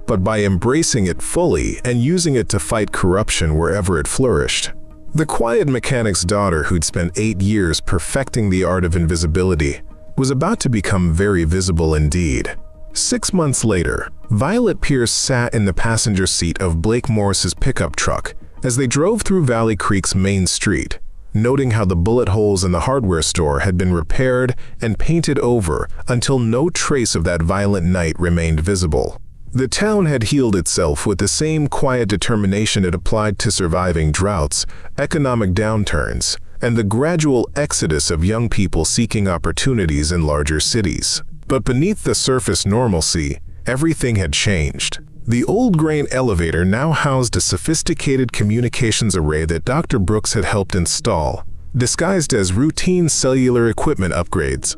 but by embracing it fully and using it to fight corruption wherever it flourished. The quiet mechanic's daughter who'd spent 8 years perfecting the art of invisibility was about to become very visible indeed. 6 months later, Violet Pierce sat in the passenger seat of Blake Morris's pickup truck as they drove through Valley Creek's main street, noting how the bullet holes in the hardware store had been repaired and painted over until no trace of that violent night remained visible. The town had healed itself with the same quiet determination it applied to surviving droughts, economic downturns, and the gradual exodus of young people seeking opportunities in larger cities. But beneath the surface normalcy, everything had changed. The old grain elevator now housed a sophisticated communications array that Dr. Brooks had helped install, disguised as routine cellular equipment upgrades.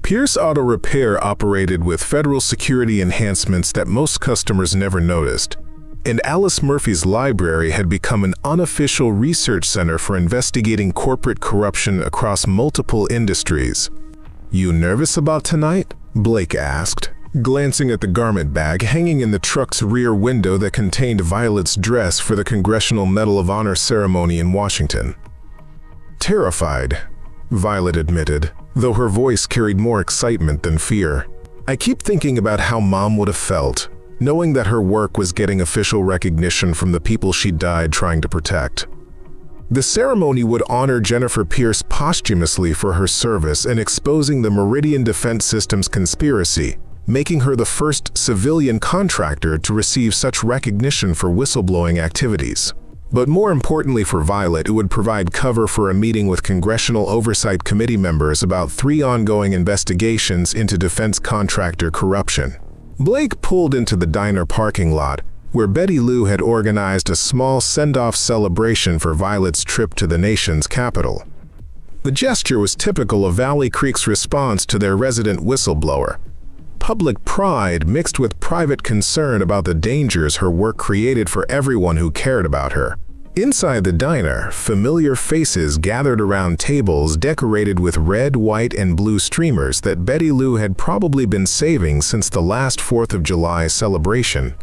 Pierce Auto Repair operated with federal security enhancements that most customers never noticed, and Alice Murphy's library had become an unofficial research center for investigating corporate corruption across multiple industries. "You nervous about tonight?" Blake asked, glancing at the garment bag hanging in the truck's rear window that contained Violet's dress for the Congressional Medal of Honor ceremony in Washington. "Terrified," Violet admitted, though her voice carried more excitement than fear. "I keep thinking about how Mom would have felt, knowing that her work was getting official recognition from the people she died trying to protect." The ceremony would honor Jennifer Pierce posthumously for her service in exposing the Meridian Defense Systems conspiracy, making her the first civilian contractor to receive such recognition for whistleblowing activities. But more importantly for Violet, it would provide cover for a meeting with Congressional Oversight Committee members about 3 ongoing investigations into defense contractor corruption. Blake pulled into the diner parking lot, where Betty Lou had organized a small send-off celebration for Violet's trip to the nation's capital. The gesture was typical of Valley Creek's response to their resident whistleblower. Public pride mixed with private concern about the dangers her work created for everyone who cared about her. Inside the diner, familiar faces gathered around tables decorated with red, white, and blue streamers that Betty Lou had probably been saving since the last 4th of July celebration.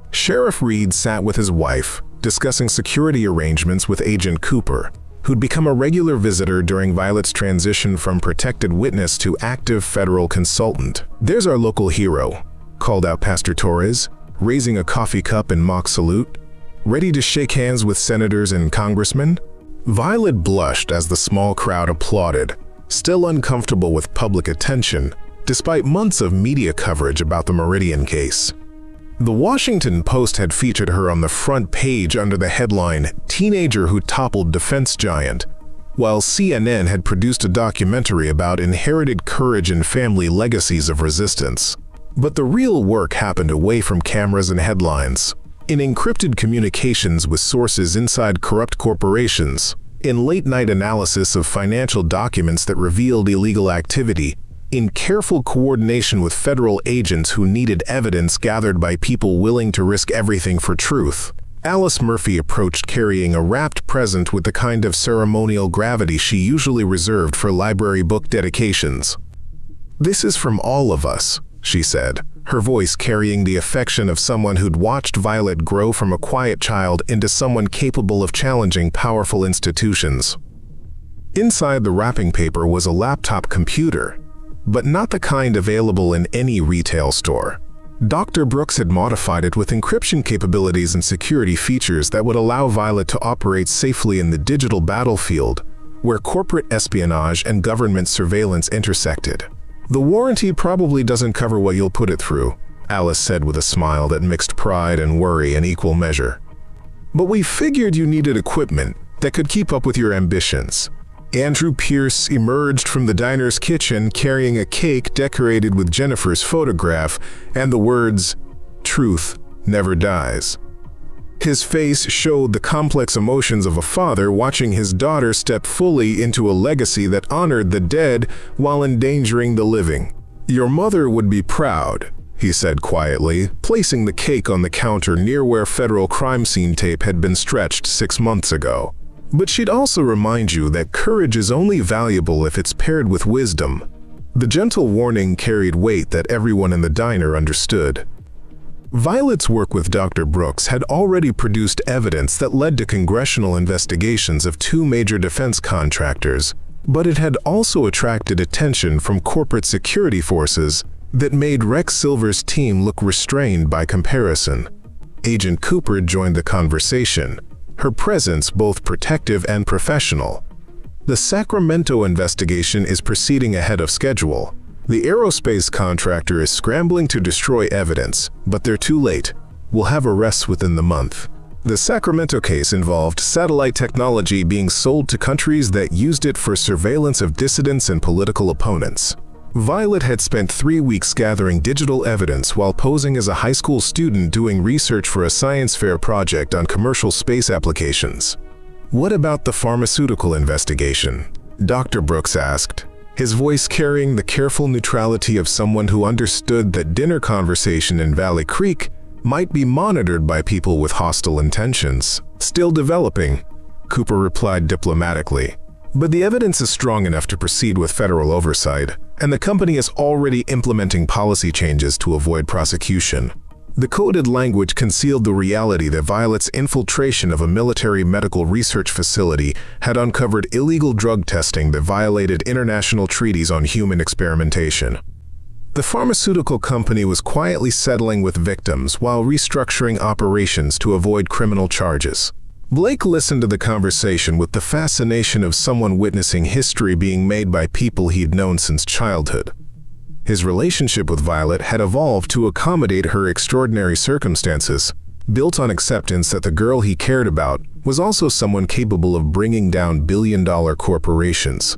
Sheriff Reed sat with his wife, discussing security arrangements with Agent Cooper, who'd become a regular visitor during Violet's transition from protected witness to active federal consultant. "There's our local hero," called out Pastor Torres, raising a coffee cup in mock salute. "Ready to shake hands with senators and congressmen?" Violet blushed as the small crowd applauded, still uncomfortable with public attention, despite months of media coverage about the Meridian case. The Washington Post had featured her on the front page under the headline, "Teenager Who Toppled Defense Giant," while CNN had produced a documentary about inherited courage and family legacies of resistance. But the real work happened away from cameras and headlines, in encrypted communications with sources inside corrupt corporations, in late-night analysis of financial documents that revealed illegal activity, in careful coordination with federal agents who needed evidence gathered by people willing to risk everything for truth. Alice Murphy approached carrying a wrapped present with the kind of ceremonial gravity she usually reserved for library book dedications. "This is from all of us," she said, her voice carrying the affection of someone who'd watched Violet grow from a quiet child into someone capable of challenging powerful institutions. Inside the wrapping paper was a laptop computer, but not the kind available in any retail store. Dr. Brooks had modified it with encryption capabilities and security features that would allow Violet to operate safely in the digital battlefield, where corporate espionage and government surveillance intersected. "The warranty probably doesn't cover what you'll put it through," Alice said with a smile that mixed pride and worry in equal measure. "But we figured you needed equipment that could keep up with your ambitions." Andrew Pierce emerged from the diner's kitchen carrying a cake decorated with Jennifer's photograph and the words, "Truth never dies." His face showed the complex emotions of a father watching his daughter step fully into a legacy that honored the dead while endangering the living. "Your mother would be proud," he said quietly, placing the cake on the counter near where federal crime scene tape had been stretched 6 months ago. "But she'd also remind you that courage is only valuable if it's paired with wisdom." The gentle warning carried weight that everyone in the diner understood. Violet's work with Dr. Brooks had already produced evidence that led to congressional investigations of 2 major defense contractors, but it had also attracted attention from corporate security forces that made Rex Silver's team look restrained by comparison. Agent Cooper joined the conversation, her presence both protective and professional. The Sacramento investigation is proceeding ahead of schedule. The aerospace contractor is scrambling to destroy evidence, but they're too late. We'll have arrests within the month. The Sacramento case involved satellite technology being sold to countries that used it for surveillance of dissidents and political opponents. Violet had spent 3 weeks gathering digital evidence while posing as a high school student doing research for a science fair project on commercial space applications. "What about the pharmaceutical investigation?" Dr. Brooks asked, his voice carrying the careful neutrality of someone who understood that dinner conversation in Valley Creek might be monitored by people with hostile intentions. "Still developing," Cooper replied diplomatically. "But the evidence is strong enough to proceed with federal oversight, and the company is already implementing policy changes to avoid prosecution." The coded language concealed the reality that Violet's infiltration of a military medical research facility had uncovered illegal drug testing that violated international treaties on human experimentation. The pharmaceutical company was quietly settling with victims while restructuring operations to avoid criminal charges. Blake listened to the conversation with the fascination of someone witnessing history being made by people he'd known since childhood. His relationship with Violet had evolved to accommodate her extraordinary circumstances, built on acceptance that the girl he cared about was also someone capable of bringing down billion-dollar corporations.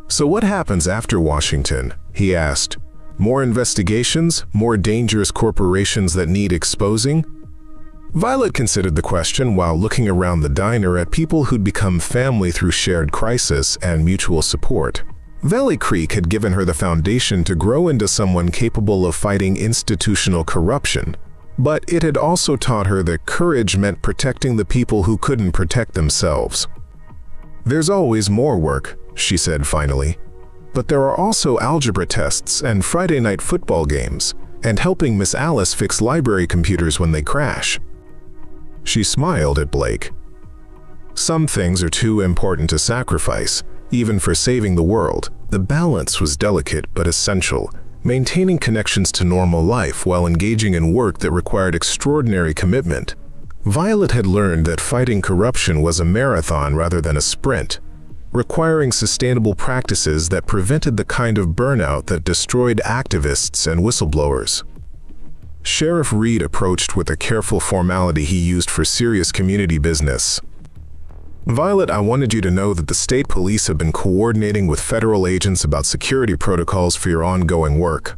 "So what happens after Washington?" he asked. "More investigations? More dangerous corporations that need exposing?" Violet considered the question while looking around the diner at people who'd become family through shared crisis and mutual support. Valley Creek had given her the foundation to grow into someone capable of fighting institutional corruption, but it had also taught her that courage meant protecting the people who couldn't protect themselves. "There's always more work," she said finally. "But there are also algebra tests and Friday night football games, and helping Miss Alice fix library computers when they crash." She smiled at Blake. "Some things are too important to sacrifice, even for saving the world." The balance was delicate but essential, maintaining connections to normal life while engaging in work that required extraordinary commitment. Violet had learned that fighting corruption was a marathon rather than a sprint, requiring sustainable practices that prevented the kind of burnout that destroyed activists and whistleblowers. Sheriff Reed approached with a careful formality he used for serious community business. "Violet, I wanted you to know that the state police have been coordinating with federal agents about security protocols for your ongoing work.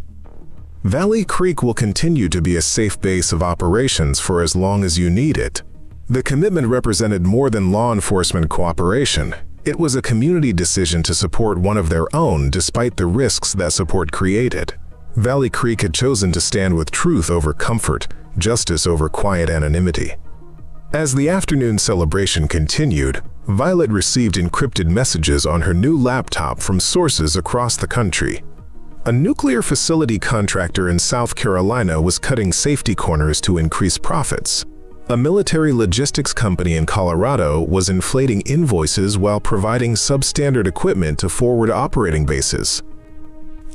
Valley Creek will continue to be a safe base of operations for as long as you need it." The commitment represented more than law enforcement cooperation. It was a community decision to support one of their own despite the risks that support created. Valley Creek had chosen to stand with truth over comfort, justice over quiet anonymity. As the afternoon celebration continued, Violet received encrypted messages on her new laptop from sources across the country. A nuclear facility contractor in South Carolina was cutting safety corners to increase profits. A military logistics company in Colorado was inflating invoices while providing substandard equipment to forward operating bases.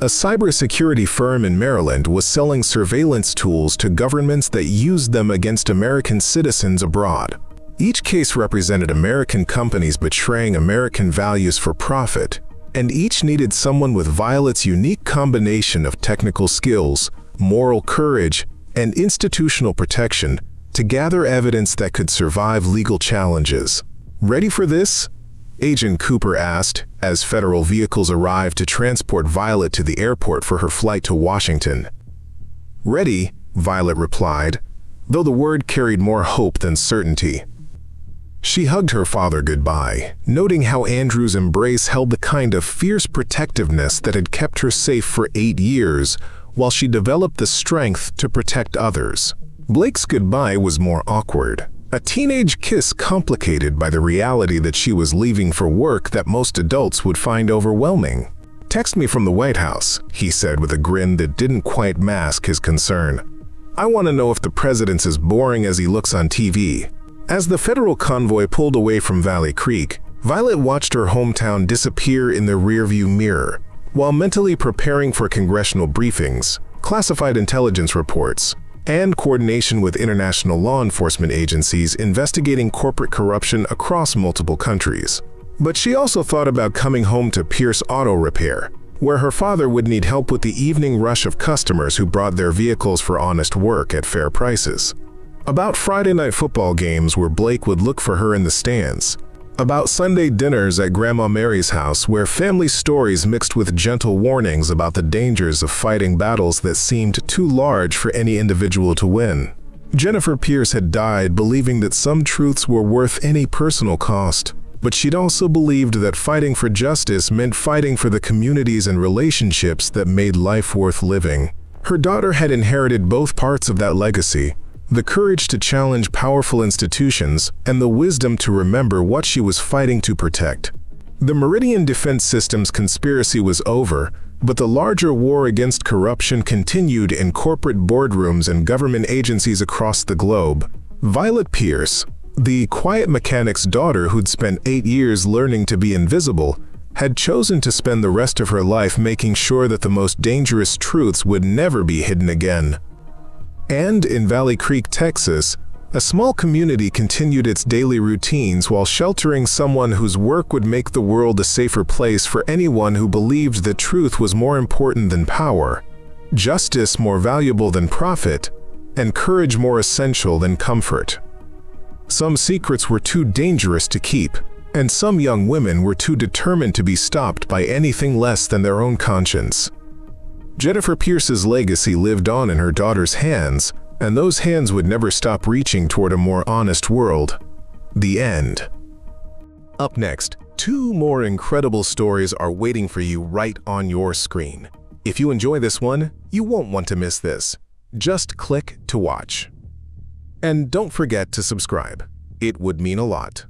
A cybersecurity firm in Maryland was selling surveillance tools to governments that used them against American citizens abroad. Each case represented American companies betraying American values for profit, and each needed someone with Violet's unique combination of technical skills, moral courage, and institutional protection to gather evidence that could survive legal challenges. "Ready for this?" Agent Cooper asked, as federal vehicles arrived to transport Violet to the airport for her flight to Washington. "Ready," Violet replied, though the word carried more hope than certainty. She hugged her father goodbye, noting how Andrew's embrace held the kind of fierce protectiveness that had kept her safe for 8 years, while she developed the strength to protect others. Blake's goodbye was more awkward. A teenage kiss complicated by the reality that she was leaving for work that most adults would find overwhelming. "Text me from the White House," he said with a grin that didn't quite mask his concern. "I want to know if the president's as boring as he looks on TV." As the federal convoy pulled away from Valley Creek, Violet watched her hometown disappear in the rearview mirror. while mentally preparing for congressional briefings, classified intelligence reports, and coordination with international law enforcement agencies investigating corporate corruption across multiple countries. But she also thought about coming home to Pierce Auto Repair, where her father would need help with the evening rush of customers who brought their vehicles for honest work at fair prices. About Friday night football games where Blake would look for her in the stands. About Sunday dinners at Grandma Mary's house where family stories mixed with gentle warnings about the dangers of fighting battles that seemed too large for any individual to win. Jennifer Pierce had died believing that some truths were worth any personal cost, but she'd also believed that fighting for justice meant fighting for the communities and relationships that made life worth living. Her daughter had inherited both parts of that legacy, the courage to challenge powerful institutions and the wisdom to remember what she was fighting to protect. The Meridian Defense Systems conspiracy was over, but the larger war against corruption continued in corporate boardrooms and government agencies across the globe. Violet Pierce, the quiet mechanic's daughter who'd spent 8 years learning to be invisible, had chosen to spend the rest of her life making sure that the most dangerous truths would never be hidden again. And in Valley Creek, Texas, a small community continued its daily routines while sheltering someone whose work would make the world a safer place for anyone who believed that truth was more important than power, justice more valuable than profit, and courage more essential than comfort. Some secrets were too dangerous to keep, and some young women were too determined to be stopped by anything less than their own conscience. Jennifer Pierce's legacy lived on in her daughter's hands, and those hands would never stop reaching toward a more honest world. The end. Up next, 2 more incredible stories are waiting for you right on your screen. If you enjoy this one, you won't want to miss this. Just click to watch. And don't forget to subscribe. It would mean a lot.